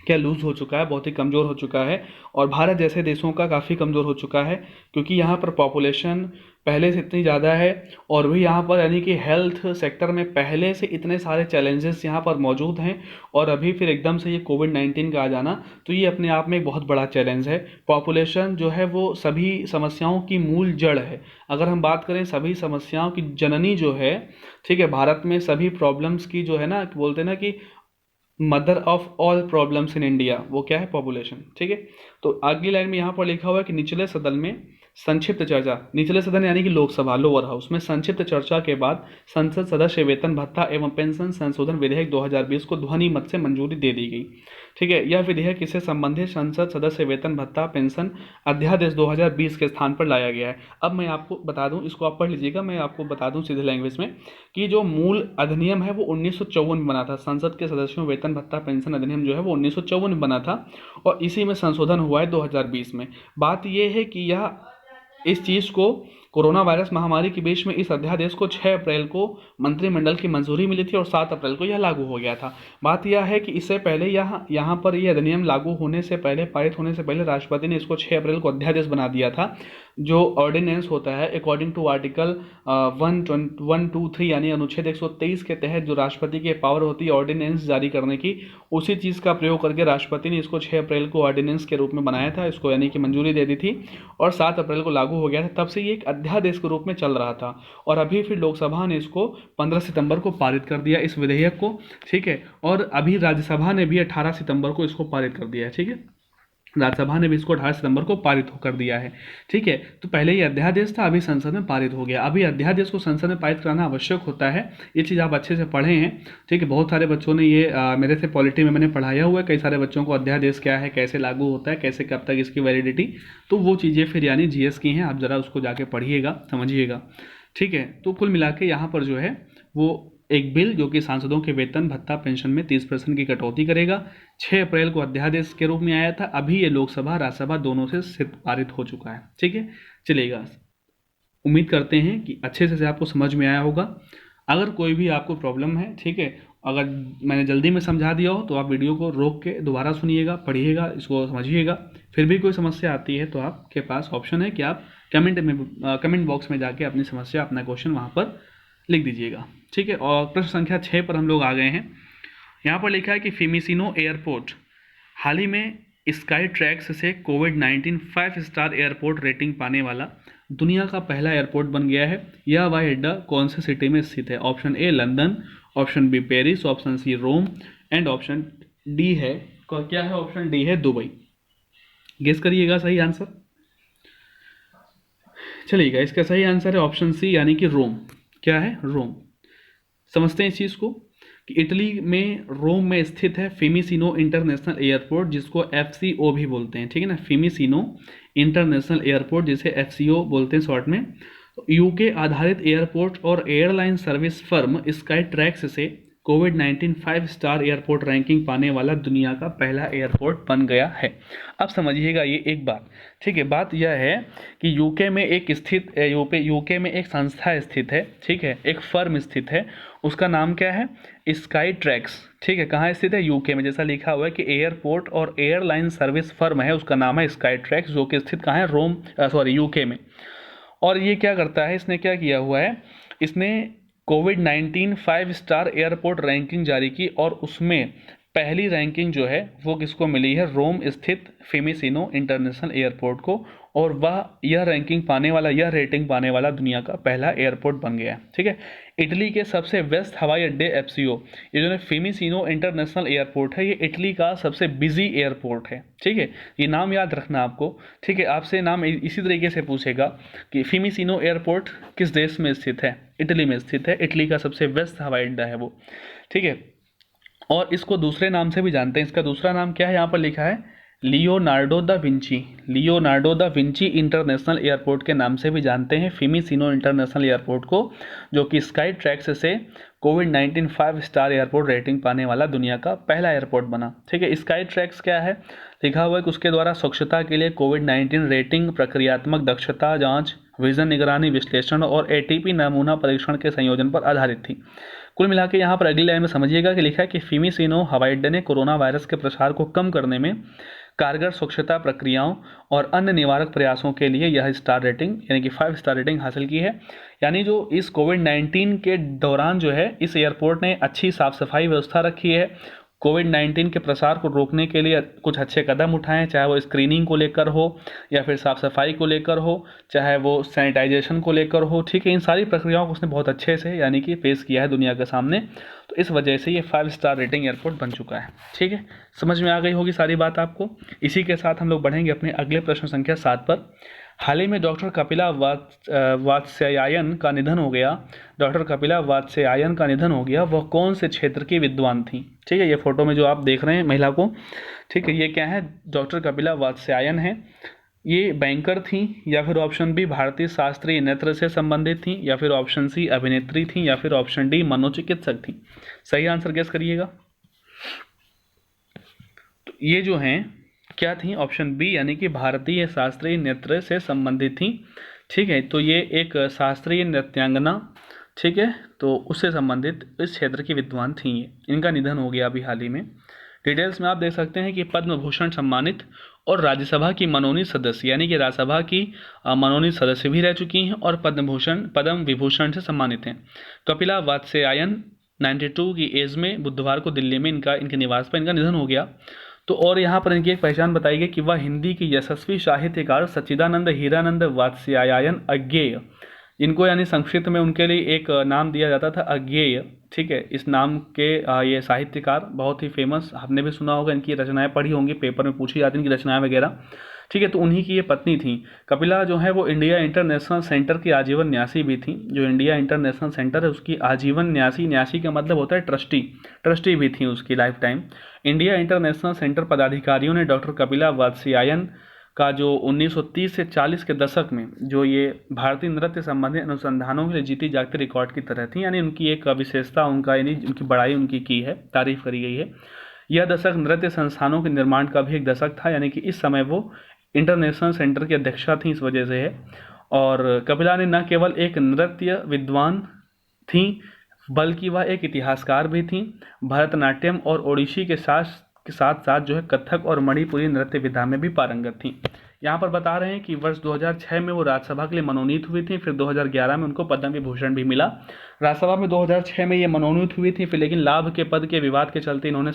क्या लूज़ हो चुका है, बहुत ही कमज़ोर हो चुका है। और भारत जैसे देशों का काफ़ी कमज़ोर हो चुका है, क्योंकि यहाँ पर पॉपुलेशन पहले से इतनी ज़्यादा है, और भी यहाँ पर यानी कि हेल्थ सेक्टर में पहले से इतने सारे चैलेंजेस यहाँ पर मौजूद हैं, और अभी फिर एकदम से ये कोविड-19 का आ जाना, तो ये अपने आप में एक बहुत बड़ा चैलेंज है। पॉपुलेशन जो है वो सभी समस्याओं की मूल जड़ है। अगर हम बात करें सभी समस्याओं की जननी जो है, ठीक है, भारत में सभी प्रॉब्लम्स की जो है ना, बोलते हैं ना कि mother of all problems in India, वो क्या है, पॉपुलेशन। ठीक है, तो अगली लाइन में यहाँ पर लिखा हुआ है कि निचले सदन में संक्षिप्त चर्चा, निचले सदन यानी कि लोकसभा, लोअर हाउस में संक्षिप्त चर्चा के बाद संसद सदस्य वेतन भत्ता एवं पेंशन संशोधन विधेयक 2020 को ध्वनि मत से मंजूरी दे दी गई। ठीक है, यह विधेयक इससे संबंधित संसद सदस्य वेतन भत्ता पेंशन अध्यादेश 2020 के स्थान पर लाया गया है। अब मैं आपको बता दूं, इसको आप पढ़ लीजिएगा, मैं आपको बता दूं सीधे लैंग्वेज में कि जो मूल अधिनियम है वो 1954 में बना था। संसद के सदस्यों वेतन भत्ता पेंशन अधिनियम जो है वो 1954 में बना था, और इसी में संशोधन हुआ है 2020 में। बात यह है कि यह इस चीज़ को कोरोना वायरस महामारी के बीच में इस अध्यादेश को 6 अप्रैल को मंत्रिमंडल की मंजूरी मिली थी और 7 अप्रैल को यह लागू हो गया था। बात यह है कि इससे पहले यहाँ पर यह अधिनियम लागू होने से पहले, पारित होने से पहले, राष्ट्रपति ने इसको 6 अप्रैल को अध्यादेश बना दिया था। जो ऑर्डिनेंस होता है अकॉर्डिंग टू आर्टिकल 123 यानी अनुच्छेद 123 के तहत जो राष्ट्रपति की पावर होती है ऑर्डिनेंस जारी करने की, उसी चीज़ का प्रयोग करके राष्ट्रपति ने इसको 6 अप्रैल को ऑर्डिनेंस के रूप में बनाया था, इसको यानी कि मंजूरी दे दी थी, और 7 अप्रैल को लागू हो गया था। तब से ये एक अध्यादेश के रूप में चल रहा था, और अभी फिर लोकसभा ने इसको 15 सितंबर को पारित कर दिया इस विधेयक को। ठीक है, और अभी राज्यसभा ने भी 18 सितंबर को इसको पारित कर दिया है। ठीक है, राज्यसभा ने भी इसको 18 सितंबर को पारित कर दिया है। ठीक है, तो पहले ये अध्यादेश था, अभी संसद में पारित हो गया। अभी अध्यादेश को संसद में पारित कराना आवश्यक होता है, ये चीज़ आप अच्छे से पढ़े हैं। ठीक है, बहुत सारे बच्चों ने ये मेरे से पॉलिटी में मैंने पढ़ाया हुआ है, कई सारे बच्चों को अध्यादेश क्या है, कैसे लागू होता है, कैसे कब तक इसकी वैलिडिटी, तो वो चीज़ें फिर यानी जीएस की हैं, आप ज़रा उसको जाके पढ़िएगा, समझिएगा। ठीक है, तो कुल मिला के यहाँ पर जो है वो एक बिल जो कि सांसदों के वेतन भत्ता पेंशन में 30% की कटौती करेगा, 6 अप्रैल को अध्यादेश के रूप में आया था, अभी ये लोकसभा राज्यसभा दोनों से पारित हो चुका है। ठीक है, चलेगा, उम्मीद करते हैं कि अच्छे से आपको समझ में आया होगा। अगर कोई भी आपको प्रॉब्लम है, ठीक है, अगर मैंने जल्दी में समझा दिया हो तो आप वीडियो को रोक के दोबारा सुनिएगा, पढ़िएगा, इसको समझिएगा। फिर भी कोई समस्या आती है तो आपके पास ऑप्शन है कि आप कमेंट बॉक्स में जाके अपनी समस्या, अपना क्वेश्चन वहाँ पर लिख दीजिएगा। ठीक है, और प्रश्न संख्या 6 पर हम लोग आ गए हैं। यहाँ पर लिखा है कि फिमिसिनो एयरपोर्ट हाल ही में स्काई ट्रैक्स से कोविड-19 5 स्टार एयरपोर्ट रेटिंग पाने वाला दुनिया का पहला एयरपोर्ट बन गया है। यह हवाई अड्डा कौन से सिटी में स्थित है? Option A London, option B Paris, option C Rome and option D है क्या है? ऑप्शन डी है दुबई। गेस करिएगा सही आंसर। चलिएगा, इसका सही आंसर है ऑप्शन सी यानी कि रोम। क्या है? रोम। समझते हैं इस चीज़ को कि इटली में रोम में स्थित है फिमिसिनो इंटरनेशनल एयरपोर्ट, जिसको एफसीओ भी बोलते हैं। ठीक है ना, फिमिसिनो इंटरनेशनल एयरपोर्ट जिसे एफसीओ बोलते हैं शॉर्ट में। यूके आधारित एयरपोर्ट और airline service firm sky tracks से कोविड-19 5 स्टार एयरपोर्ट रैंकिंग पाने वाला दुनिया का पहला एयरपोर्ट बन गया है। अब समझिएगा ये एक बात। ठीक है, बात यह है कि यूके में एक संस्था स्थित है। ठीक है, एक फर्म स्थित है, उसका नाम क्या है? Sky tracks. ठीक है, कहाँ स्थित है? यूके में। जैसा लिखा हुआ है कि एयरपोर्ट और एयरलाइन सर्विस फर्म है, उसका नाम है स्काई ट्रैक्स, जो कि स्थित कहाँ है? यूके में। और ये क्या करता है? इसने क्या किया हुआ है? इसने कोविड-19 5 स्टार एयरपोर्ट रैंकिंग जारी की और उसमें पहली रैंकिंग जो है वो किसको मिली है? रोम स्थित फिमिसिनो इंटरनेशनल एयरपोर्ट को। और यह रेटिंग पाने वाला दुनिया का पहला एयरपोर्ट बन गया। ठीक है, इटली के सबसे व्यस्त हवाई अड्डे एफसीओ, ये जो है फिमिसिनो इंटरनेशनल एयरपोर्ट है, ये इटली का सबसे बिजी एयरपोर्ट है। ठीक है, ये नाम याद रखना आपको। ठीक है, आपसे नाम इसी तरीके से पूछेगा कि फिमिसिनो एयरपोर्ट किस देश में स्थित है? इटली में स्थित है। इटली का सबसे व्यस्त हवाई अड्डा है वो। ठीक है, और इसको दूसरे नाम से भी जानते हैं। इसका दूसरा नाम क्या है? यहाँ पर लिखा है Leonardo da Vinci. Leonardo da Vinci international airport के नाम से भी जानते हैं फिमिसिनो इंटरनेशनल एयरपोर्ट को, जो कि स्काई ट्रैक्स से कोविड-19 5 स्टार एयरपोर्ट रेटिंग पाने वाला दुनिया का पहला एयरपोर्ट बना। ठीक है, स्काई ट्रैक्स क्या है? लिखा हुआ है कि उसके द्वारा स्वच्छता के लिए कोविड-19 रेटिंग, प्रक्रियात्मक दक्षता जांच, विजन निगरानी, विश्लेषण और एटीपी नमूना परीक्षण के संयोजन पर आधारित थी। कुल मिला के यहाँ पर अगली लाइन में समझिएगा कि लिखा है कि फिमिसिनो हवाई अड्डे ने कोरोना वायरस के प्रसार को कम करने में कारगर स्वच्छता प्रक्रियाओं और अन्य निवारक प्रयासों के लिए यह स्टार रेटिंग यानी कि 5 स्टार रेटिंग हासिल की है। यानी जो इस कोविड-19 के दौरान जो है इस एयरपोर्ट ने अच्छी साफ सफाई व्यवस्था रखी है, कोविड-19 के प्रसार को रोकने के लिए कुछ अच्छे कदम उठाएं, चाहे वो स्क्रीनिंग को लेकर हो या फिर साफ सफाई को लेकर हो, चाहे वो सैनिटाइजेशन को लेकर हो। ठीक है, इन सारी प्रक्रियाओं को उसने बहुत अच्छे से यानी कि पेश किया है दुनिया के सामने। तो इस वजह से ये 5 स्टार रेटिंग एयरपोर्ट बन चुका है। ठीक है, समझ में आ गई होगी सारी बात आपको। इसी के साथ हम लोग बढ़ेंगे अपने अगले प्रश्न संख्या 7 पर। हाल ही में डॉक्टर कपिला वात्स्यायन का निधन हो गया। डॉक्टर कपिला वात्स्यायन का निधन हो गया। वह कौन से क्षेत्र की विद्वान थी? ठीक है, ये फोटो में जो आप देख रहे हैं महिला को, ठीक है, ये क्या है? डॉक्टर कपिला वात्स्यायन है। ये बैंकर थी, या फिर ऑप्शन बी भारतीय शास्त्रीय नृत्य से संबंधित थी, या फिर ऑप्शन सी अभिनेत्री थी, या फिर ऑप्शन डी मनोचिकित्सक थी। सही आंसर गेस करिएगा। तो ये जो हैं क्या थी? ऑप्शन बी यानी कि भारतीय शास्त्रीय नृत्य से संबंधित थी। ठीक है, तो ये एक शास्त्रीय नृत्यांगना, ठीक है, तो उससे संबंधित इस क्षेत्र की विद्वान थी ये। इनका निधन हो गया अभी हाल ही में। डिटेल्स में आप देख सकते हैं कि पद्म भूषण सम्मानित और राज्यसभा की मनोनीत सदस्य यानी कि राज्यसभा की मनोनीत सदस्य भी रह चुकी हैं और पद्म विभूषण से सम्मानित हैं। कपिला वात्स्यायन 92 की एज में बुधवार को दिल्ली में इनके निवास पर इनका निधन हो गया। तो और यहाँ पर इनकी एक पहचान बताई गई कि वह हिंदी की यशस्वी साहित्यकार सच्चिदानंद हीरानंद वात्स्यायन अज्ञेय, इनको यानी संस्कृत में उनके लिए एक नाम दिया जाता था अज्ञेय। ठीक है, इस नाम के ये साहित्यकार बहुत ही फेमस, आपने भी सुना होगा, इनकी रचनाएं पढ़ी होंगी, पेपर में पूछी जाती इनकी रचनाएं वगैरह। ठीक है, तो उन्हीं की ये पत्नी थी। कपिला जो है वो इंडिया इंटरनेशनल सेंटर की आजीवन न्यासी भी थी। जो इंडिया इंटरनेशनल सेंटर है उसकी आजीवन न्यासी, न्यासी का मतलब होता है ट्रस्टी भी थी उसकी life time. India international centre पदाधिकारियों ने डॉक्टर कपिला वात्स्यायन का जो 1930 से 40 के दशक में जो ये भारतीय नृत्य संबंधी अनुसंधानों के लिए जीती जागती रिकॉर्ड की तरह थी। यानी उनकी एक विशेषता, उनका यानी उनकी बड़ाई उनकी की है, तारीफ करी गई है। यह दशक नृत्य संस्थानों के निर्माण का भी एक दशक था, यानी कि इस समय वो इंटरनेशनल सेंटर की अध्यक्षा थी, इस वजह से है। और कपिला ने न केवल एक नृत्य विद्वान थी बल्कि वह एक इतिहासकार भी थी। भरतनाट्यम और ओडिसी के साथ साथ जो है कथक और मणिपुरी नृत्य विधा में भी पारंगत थी। यहाँ पर बता रहे हैं कि वर्ष 2006 में वो राज्यसभा के लिए मनोनीत हुई थी, फिर 2011 में उनको पद्म विभूषण भी मिला। राज्यसभा में 2006 में ये मनोनीत हुई थी, फिर लेकिन लाभ के पद के विवाद के चलते इन्होंने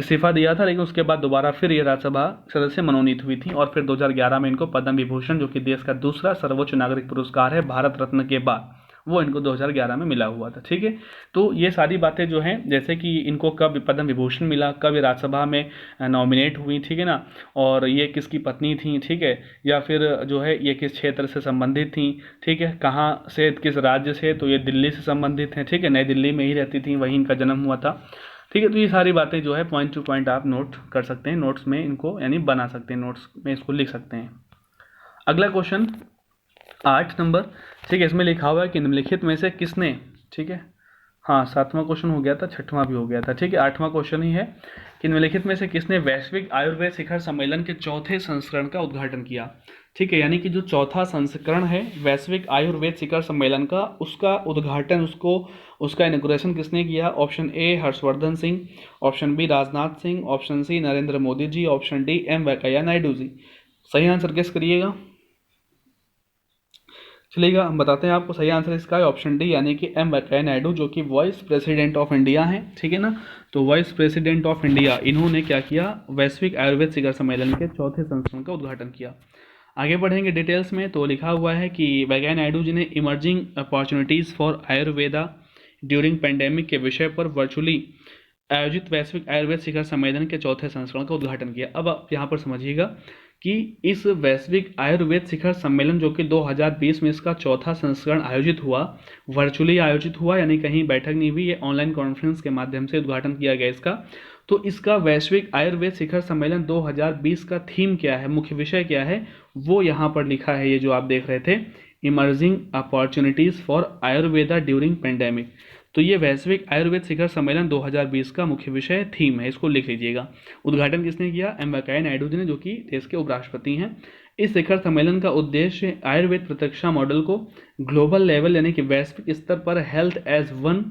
इस्तीफा दिया था, लेकिन उसके बाद दोबारा फिर ये राज्यसभा सदस्य मनोनीत हुई थी और फिर 2011 में इनको पद्म विभूषण, जो कि देश का दूसरा सर्वोच्च नागरिक पुरस्कार है भारत रत्न के बाद, वो इनको 2011 में मिला हुआ था। ठीक है, तो ये सारी बातें जो हैं, जैसे कि इनको कब पद्म विभूषण मिला, कब ये राज्यसभा में नॉमिनेट हुई, ठीक है ना, और ये किसकी पत्नी थी, ठीक है, या फिर जो है ये किस क्षेत्र से संबंधित थी, ठीक है, कहाँ से, किस राज्य से, तो ये दिल्ली से संबंधित हैं, ठीक है, नई दिल्ली में ही रहती थी, वहीं इनका जन्म हुआ था। ठीक है, तो ये सारी बातें जो है पॉइंट टू पॉइंट आप नोट कर सकते हैं, नोट्स में इनको यानी बना सकते हैं, नोट्स में इसको लिख सकते हैं। अगला क्वेश्चन 8 नंबर, ठीक है, इसमें लिखा हुआ है कि निम्नलिखित में से किसने, ठीक है, हाँ 7वां क्वेश्चन हो गया था, 6वां भी हो गया था, ठीक है, 8वां क्वेश्चन ही है कि निम्नलिखित में से किसने वैश्विक आयुर्वेद शिखर सम्मेलन के चौथे संस्करण का उद्घाटन किया। ठीक है, यानी कि जो चौथा संस्करण है वैश्विक आयुर्वेद शिखर सम्मेलन का, उसका उद्घाटन, उसका इनॉग्रेशन किसने किया। Option A Harshvardhan Singh, option B Rajnath Singh, option C Narendra Modi ji, option D M Venkaiah Naidu ji. सही आंसर गेस करिएगा। चलिएगा हम बताते हैं आपको, सही आंसर इसका है ऑप्शन डी, यानी कि एम वेंकैया नायडू, जो कि वाइस प्रेसिडेंट ऑफ इंडिया हैं। ठीक है ना, तो वाइस प्रेसिडेंट ऑफ इंडिया, इन्होंने क्या किया, वैश्विक आयुर्वेद शिखर सम्मेलन के चौथे संस्करण का उद्घाटन किया। आगे बढ़ेंगे डिटेल्स में, तो लिखा हुआ है कि वेंकैया नायडू जी ने emerging opportunities for Ayurveda during pandemic के विषय पर वर्चुअली आयोजित वैश्विक आयुर्वेद शिखर सम्मेलन के चौथे संस्करण का उद्घाटन किया। अब आप यहाँ पर समझिएगा कि इस वैश्विक आयुर्वेद शिखर सम्मेलन, जो कि 2020 में इसका चौथा संस्करण आयोजित हुआ, वर्चुअली आयोजित हुआ, यानी कहीं बैठक नहीं हुई, ये ऑनलाइन कॉन्फ्रेंस के माध्यम से उद्घाटन किया गया इसका। तो इसका वैश्विक आयुर्वेद शिखर सम्मेलन 2020 का थीम क्या है, मुख्य विषय क्या है, वो यहाँ पर लिखा है, ये जो आप देख रहे थे, emerging opportunities for Ayurveda during pandemic. तो ये वैश्विक आयुर्वेद शिखर सम्मेलन 2020 का मुख्य विषय थीम है, इसको लिख लीजिएगा। उद्घाटन किसने किया, एम वेंकैया नायडू जी ने, जो कि देश के उपराष्ट्रपति हैं। इस शिखर सम्मेलन का उद्देश्य आयुर्वेद प्रतीक्षा मॉडल को ग्लोबल लेवल यानी कि वैश्विक स्तर पर हेल्थ एज वन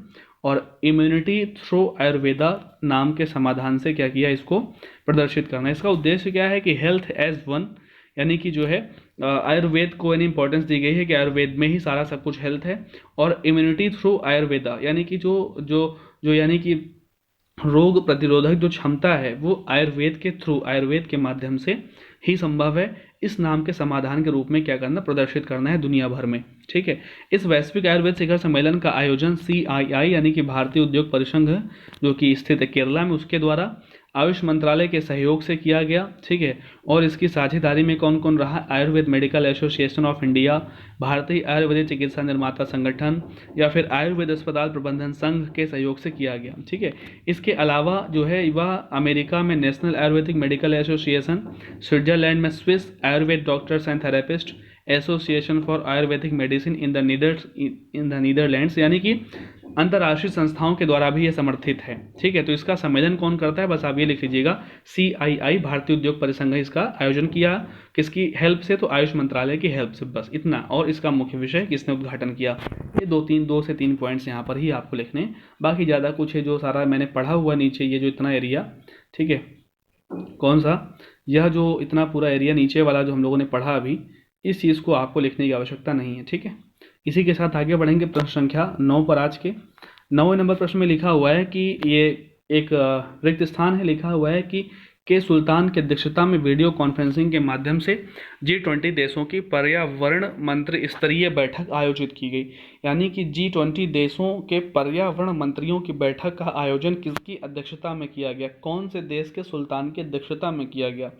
और इम्यूनिटी थ्रू आयुर्वेदा नाम के समाधान से क्या किया, इसको प्रदर्शित करना। इसका उद्देश्य क्या है कि हेल्थ एज वन, यानी कि जो है आयुर्वेद को यानी इंपॉर्टेंस दी गई है कि आयुर्वेद में ही सारा सब कुछ हेल्थ है, और इम्यूनिटी थ्रू आयुर्वेदा, यानी कि जो यानी कि रोग प्रतिरोधक जो क्षमता है वो आयुर्वेद के थ्रू, आयुर्वेद के माध्यम से ही संभव है। इस नाम के समाधान के रूप में क्या करना, प्रदर्शित करना है दुनिया भर में। ठीक है, इस वैश्विक आयुर्वेद शिखर सम्मेलन का आयोजन CII यानी कि भारतीय उद्योग परिसंघ, जो कि स्थित है केरला में, उसके द्वारा आयुष मंत्रालय के सहयोग से किया गया। ठीक है, और इसकी साझेदारी में कौन कौन रहा, Ayurveda medical association of India, भारतीय आयुर्वेदिक चिकित्सा निर्माता संगठन, या फिर आयुर्वेद अस्पताल प्रबंधन संघ के सहयोग से किया गया। ठीक है, इसके अलावा जो है वह अमेरिका में national Ayurvedic medical association, Switzerland में Swiss Ayurveda doctors and therapist association for Ayurvedic medicine in the Netherlands, यानी कि अंतर्राष्ट्रीय संस्थाओं के द्वारा भी ये समर्थित है। ठीक है, तो इसका सम्मेलन कौन करता है, बस आप ये लिख लीजिएगा, CII भारतीय उद्योग परिसंघ इसका आयोजन किया। किसकी हेल्प से, तो आयुष मंत्रालय की हेल्प से, बस इतना। और इसका मुख्य विषय किसने उद्घाटन किया, ये 2 से 3 पॉइंट्स यहाँ पर ही आपको लिखने, बाकी ज़्यादा कुछ है जो सारा मैंने पढ़ा हुआ नीचे, ये जो इतना एरिया, ठीक है, कौन सा, यह जो इतना पूरा एरिया नीचे वाला जो हम लोगों ने पढ़ा अभी, इस चीज़ को आपको लिखने की आवश्यकता नहीं है। ठीक है, इसी के साथ आगे बढ़ेंगे प्रश्न संख्या 9 पर। आज के 9वें नंबर प्रश्न में लिखा हुआ है कि ये एक रिक्त स्थान है, लिखा हुआ है कि के सुल्तान की अध्यक्षता में वीडियो कॉन्फ्रेंसिंग के माध्यम से G20 देशों की पर्यावरण मंत्री स्तरीय बैठक आयोजित की गई। यानी कि G20 देशों के पर्यावरण मंत्रियों की बैठक का आयोजन किसकी अध्यक्षता में किया गया, कौन से देश के सुल्तान की अध्यक्षता में किया गया।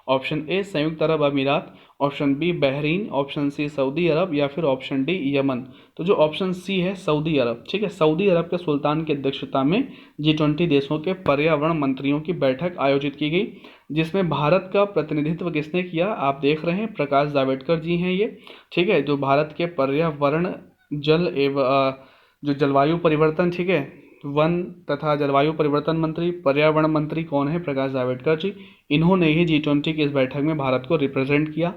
ऑप्शन ए संयुक्त अरब अमीरात, option B Bahrain, option C सऊदी अरब, या फिर ऑप्शन डी यमन। तो जो ऑप्शन सी है सऊदी अरब। ठीक है, सऊदी अरब के सुल्तान की अध्यक्षता में G20 देशों के पर्यावरण मंत्रियों की बैठक आयोजित की गई, जिसमें भारत का प्रतिनिधित्व किसने किया, आप देख रहे हैं प्रकाश जावड़ेकर जी हैं ये। ठीक है, जो भारत के पर्यावरण जल एवं जो जलवायु परिवर्तन, ठीक है, वन तथा जलवायु परिवर्तन मंत्री, पर्यावरण मंत्री कौन है, प्रकाश जावड़ेकर जी। इन्होंने ही G20 की इस बैठक में भारत को रिप्रेजेंट किया।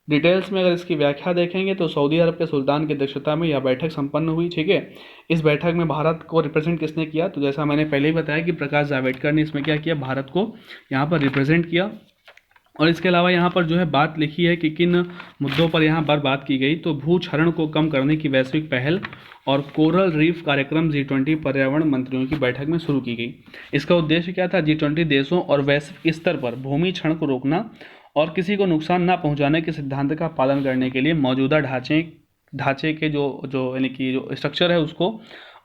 डिटेल्स में अगर इसकी व्याख्या देखेंगे तो सऊदी अरब के सुल्तान की अध्यक्षता में यह बैठक संपन्न हुई। ठीक है, इस बैठक में भारत को रिप्रेजेंट किसने किया, तो जैसा मैंने पहले ही बताया कि प्रकाश जावड़ेकर ने इसमें क्या किया, भारत को यहाँ पर रिप्रेजेंट किया। और इसके अलावा यहाँ पर जो है बात लिखी है कि किन मुद्दों पर यहाँ पर बात की गई। तो भू क्षरण को कम करने की वैश्विक पहल और कोरल रीफ कार्यक्रम G20 पर्यावरण मंत्रियों की बैठक में शुरू की गई। इसका उद्देश्य क्या था? G20 देशों और वैश्विक स्तर पर भूमि क्षरण को रोकना और किसी को नुकसान न पहुंचाने के सिद्धांत का पालन करने के लिए मौजूदा ढांचे के जो जो यानी कि जो स्ट्रक्चर है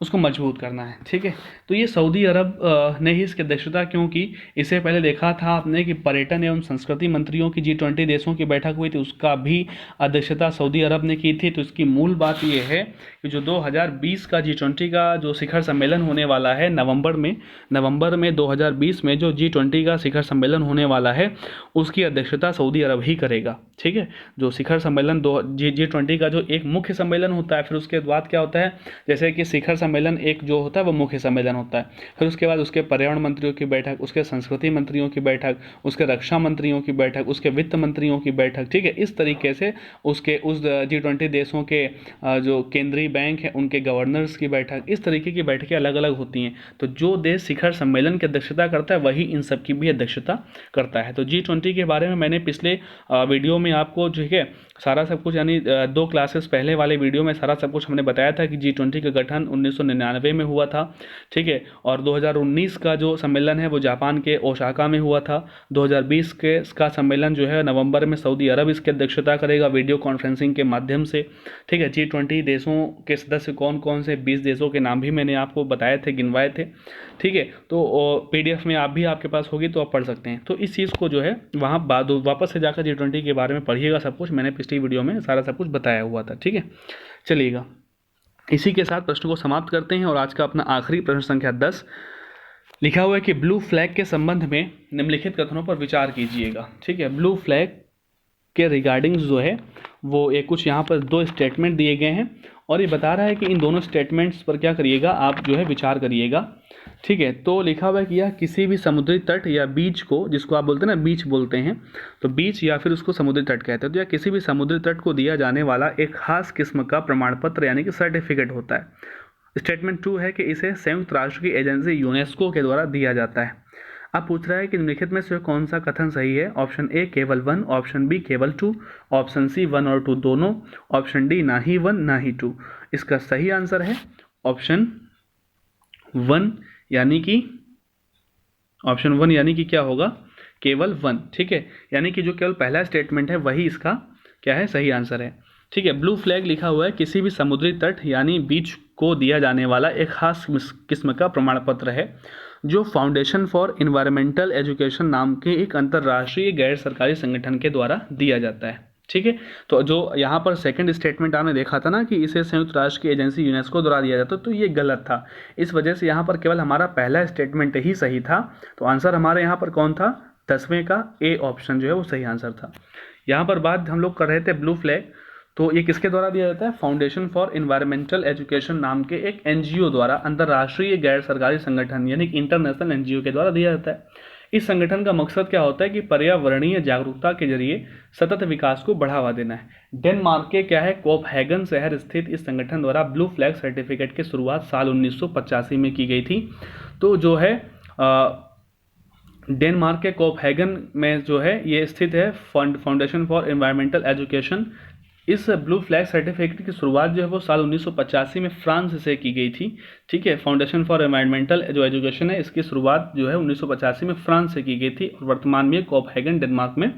उसको मजबूत करना है। ठीक है, तो ये सऊदी अरब ने ही इसकी अध्यक्षता, क्योंकि इससे पहले देखा था आपने कि पर्यटन एवं संस्कृति मंत्रियों की G20 देशों की बैठक हुई थी, उसका भी अध्यक्षता सऊदी अरब ने की थी। तो इसकी मूल बात ये है कि जो 2020 का G20 का जो शिखर सम्मेलन होने वाला है नवंबर में 2020 में जो G20 का शिखर सम्मेलन होने वाला है, उसकी अध्यक्षता सऊदी अरब ही करेगा। ठीक है, जो शिखर सम्मेलन G20 का जो एक मुख्य सम्मेलन होता है, फिर उसके बाद क्या होता है, जैसे कि शिखर सम्मेलन एक जो होता है वो मुख्य सम्मेलन होता है, फिर उसके बाद उसके पर्यावरण मंत्रियों की बैठक, उसके संस्कृति मंत्रियों की बैठक, उसके रक्षा मंत्रियों की बैठक, उसके वित्त मंत्रियों की बैठक। ठीक है, इस तरीके से उस G20 देशों के जो केंद्रीय बैंक है उनके गवर्नर्स की बैठक, इस तरीके की बैठकें अलग अलग होती हैं। तो जो देश शिखर सम्मेलन की अध्यक्षता करता है वही इन सब की भी अध्यक्षता करता है। तो G20 के बारे में मैंने पिछले वीडियो में आपको जो है सारा सब कुछ, यानी 2 क्लासेस पहले वाले वीडियो में सारा सब कुछ हमने बताया था कि G20 का गठन 1999 में हुआ था। ठीक है, और 2019 का जो सम्मेलन है वो जापान के ओसाका में हुआ था। 2020 का सम्मेलन जो है नवंबर में सऊदी अरब इसकी अध्यक्षता करेगा वीडियो कॉन्फ्रेंसिंग के माध्यम से। ठीक है, G20 देशों के सदस्य कौन कौन से 20 देशों के नाम भी मैंने आपको बताए थे, गिनवाए थे। ठीक है, तो PDF में आपके पास होगी तो आप पढ़ सकते हैं। तो इस चीज़ को जो है वहाँ वापस से जाकर G20 के बारे में पढ़िएगा, सब कुछ मैंने पिछली वीडियो में सारा सब कुछ बताया हुआ था। ठीक है, चलिएगा, इसी के साथ प्रश्न को समाप्त करते हैं। और आज का अपना आखिरी प्रश्न संख्या 10 लिखा हुआ है कि ब्लू फ्लैग के संबंध में निम्नलिखित कथनों पर विचार कीजिएगा। ठीक है, ब्लू फ्लैग के रिगार्डिंग जो है वो एक कुछ यहाँ पर 2 स्टेटमेंट दिए गए हैं और ये बता रहा है कि इन दोनों स्टेटमेंट्स पर क्या करिएगा, आप जो है विचार करिएगा। ठीक है, तो लिखा हुआ है कि यह किसी भी समुद्री तट या बीच को, जिसको आप बोलते हैं ना बीच बोलते हैं, तो बीच या फिर उसको समुद्री तट कहते हैं, तो या किसी भी समुद्री तट को दिया जाने वाला एक खास किस्म का प्रमाण पत्र यानी कि सर्टिफिकेट होता है। स्टेटमेंट 2 है कि इसे संयुक्त राष्ट्र की एजेंसी यूनेस्को के द्वारा दिया जाता है। अब पूछ रहा है कि निम्नलिखित में से कौन सा कथन सही है। ऑप्शन ए केवल 1, ऑप्शन बी केवल 2, ऑप्शन सी 1 और 2 दोनों, ऑप्शन डी ना ही 1 ना ही 2। इसका सही आंसर है ऑप्शन 1 यानी कि ऑप्शन 1 यानी कि क्या होगा, केवल 1। ठीक है, यानी कि जो केवल पहला स्टेटमेंट है वही इसका क्या है, सही आंसर है। ठीक है, ब्लू फ्लैग लिखा हुआ है किसी भी समुद्री तट यानी बीच को दिया जाने वाला एक खास किस्म का प्रमाण पत्र है जो फाउंडेशन फॉर एनवायरमेंटल एजुकेशन नाम के एक अंतर्राष्ट्रीय गैर सरकारी संगठन के द्वारा दिया जाता है। ठीक है, तो जो यहाँ पर सेकंड स्टेटमेंट आपने देखा था ना कि इसे संयुक्त राष्ट्र की एजेंसी यूनेस्को द्वारा दिया जाता, तो ये गलत था। इस वजह से यहाँ पर केवल हमारा पहला स्टेटमेंट ही सही था। तो आंसर हमारे यहाँ पर कौन था, 10वें का ए ऑप्शन जो है वो सही आंसर था। यहाँ पर बात हम लोग कर रहे थे ब्लू फ्लैग, तो ये किसके द्वारा दिया जाता है, फाउंडेशन फॉर एनवायरमेंटल एजुकेशन नाम के एक NGO द्वारा, अंतर्राष्ट्रीय गैर सरकारी संगठन यानी कि इंटरनेशनल NGO के द्वारा दिया जाता है। इस संगठन का मकसद क्या होता है कि पर्यावरणीय जागरूकता के जरिए सतत विकास को बढ़ावा देना है। डेनमार्क के क्या है कोपहेगन शहर स्थित इस संगठन द्वारा ब्लू फ्लैग सर्टिफिकेट की शुरुआत साल 1985 में की गई थी। तो जो है डेनमार्क के कोपहेगन में जो है ये स्थित है फाउंडेशन फॉर एनवायरमेंटल एजुकेशन। इस ब्लू फ्लैग सर्टिफिकेट की शुरुआत जो है वो साल 1985 में फ्रांस से की गई थी। ठीक है, फाउंडेशन फॉर एनवायरमेंटल जो एजुकेशन है इसकी शुरुआत जो है 1985 में फ्रांस से की गई थी और वर्तमान में कोपहेगन डेनमार्क में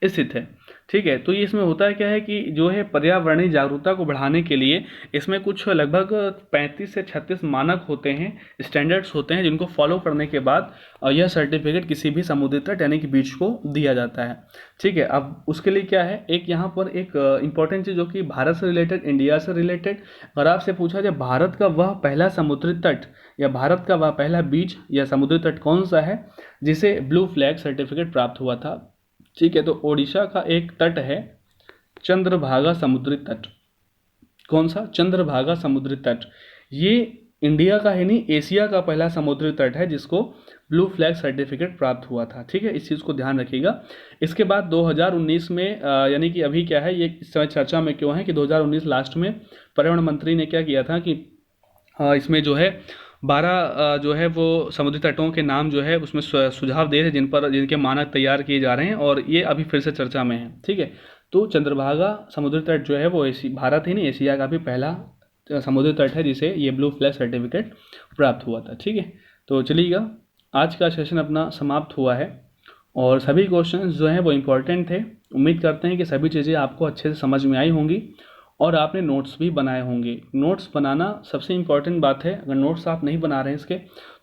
स्थित है। ठीक है, तो ये इसमें होता है क्या है कि जो है पर्यावरणीय जागरूकता को बढ़ाने के लिए इसमें कुछ लगभग 35 से 36 मानक होते हैं, स्टैंडर्ड्स होते हैं, जिनको फॉलो करने के बाद यह सर्टिफिकेट किसी भी समुद्री तट यानी कि बीच को दिया जाता है। ठीक है, अब उसके लिए क्या है, एक यहाँ पर एक इंपॉर्टेंट चीज़ जो कि भारत से रिलेटेड, इंडिया से रिलेटेड, अगर आपसे पूछा जाए भारत का वह पहला समुद्री तट या भारत का वह पहला बीच या समुद्री तट कौन सा है जिसे ब्लू फ्लैग सर्टिफिकेट प्राप्त हुआ था। ठीक है, तो ओडिशा का एक तट है चंद्रभागा समुद्री तट। कौन सा, चंद्रभागा समुद्री तट। ये इंडिया का है नहीं, एशिया का पहला समुद्री तट है जिसको ब्लू फ्लैग सर्टिफिकेट प्राप्त हुआ था। ठीक है, इस चीज़ को ध्यान रखिएगा। इसके बाद 2019 में यानी कि अभी क्या है, ये इस समय चर्चा में क्यों है कि 2019 लास्ट में पर्यावरण मंत्री ने क्या किया था कि इसमें जो है 12 जो है वो समुद्री तटों के नाम जो है उसमें सुझाव दिए थे जिनके मानक तैयार किए जा रहे हैं और ये अभी फिर से चर्चा में है। ठीक है, तो चंद्रभागा समुद्री तट जो है वो भारत ही नहीं, एशिया का भी पहला समुद्री तट है जिसे ये ब्लू फ्लैग सर्टिफिकेट प्राप्त हुआ था। ठीक है, तो चलिएगा, आज का सेशन अपना समाप्त हुआ है और सभी क्वेश्चंस जो हैं वो इम्पोर्टेंट थे। उम्मीद करते हैं कि सभी चीज़ें आपको अच्छे से समझ में आई होंगी और आपने नोट्स भी बनाए होंगे। नोट्स बनाना सबसे इम्पॉर्टेंट बात है। अगर नोट्स आप नहीं बना रहे हैं इसके,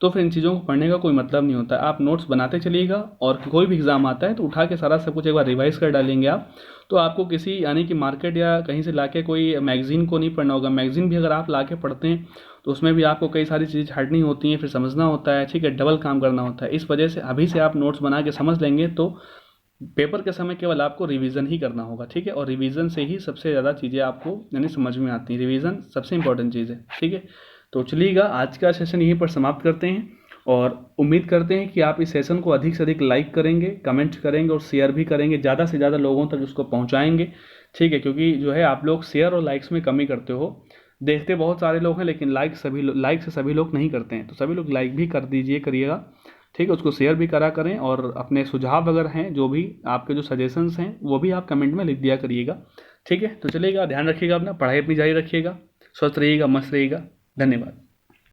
तो फिर इन चीज़ों को पढ़ने का कोई मतलब नहीं होता। आप नोट्स बनाते चलिएगा और कोई भी एग्ज़ाम आता है तो उठा के सारा सब कुछ एक बार रिवाइज कर डालेंगे आप, तो आपको किसी यानी कि मार्केट या कहीं से लाके कोई मैगज़ीन को नहीं पढ़ना होगा। मैगज़ीन भी अगर आप लाके पढ़ते हैं तो उसमें भी आपको कई सारी चीज़ें हटनी होती हैं, फिर समझना होता है। ठीक है, डबल काम करना होता है। इस वजह से अभी से आप नोट्स बना के समझ लेंगे तो पेपर के समय केवल आपको रिवीजन ही करना होगा। ठीक है, और रिवीजन से ही सबसे ज़्यादा चीज़ें आपको यानी समझ में आती हैं। रिवीजन सबसे इंपॉर्टेंट चीज़ है। ठीक है, तो चलिएगा, आज का सेशन यहीं पर समाप्त करते हैं और उम्मीद करते हैं कि आप इस सेशन को अधिक से अधिक लाइक करेंगे, कमेंट करेंगे और शेयर भी करेंगे, ज़्यादा से ज़्यादा लोगों तक इसको पहुँचाएँगे। ठीक है, क्योंकि जो है आप लोग शेयर और लाइक्स में कमी करते हो। देखते बहुत सारे लोग हैं लेकिन लाइक से सभी लोग नहीं करते हैं, तो सभी लोग लाइक भी कर दीजिए, करिएगा। ठीक है, उसको शेयर भी करा करें और अपने सुझाव अगर हैं, जो भी आपके जो सजेशंस हैं वो भी आप कमेंट में लिख दिया करिएगा। ठीक है, तो चलिएगा, ध्यान रखिएगा अपना, पढ़ाई अपनी जारी रखिएगा, स्वस्थ रहिएगा, मस्त रहिएगा। धन्यवाद।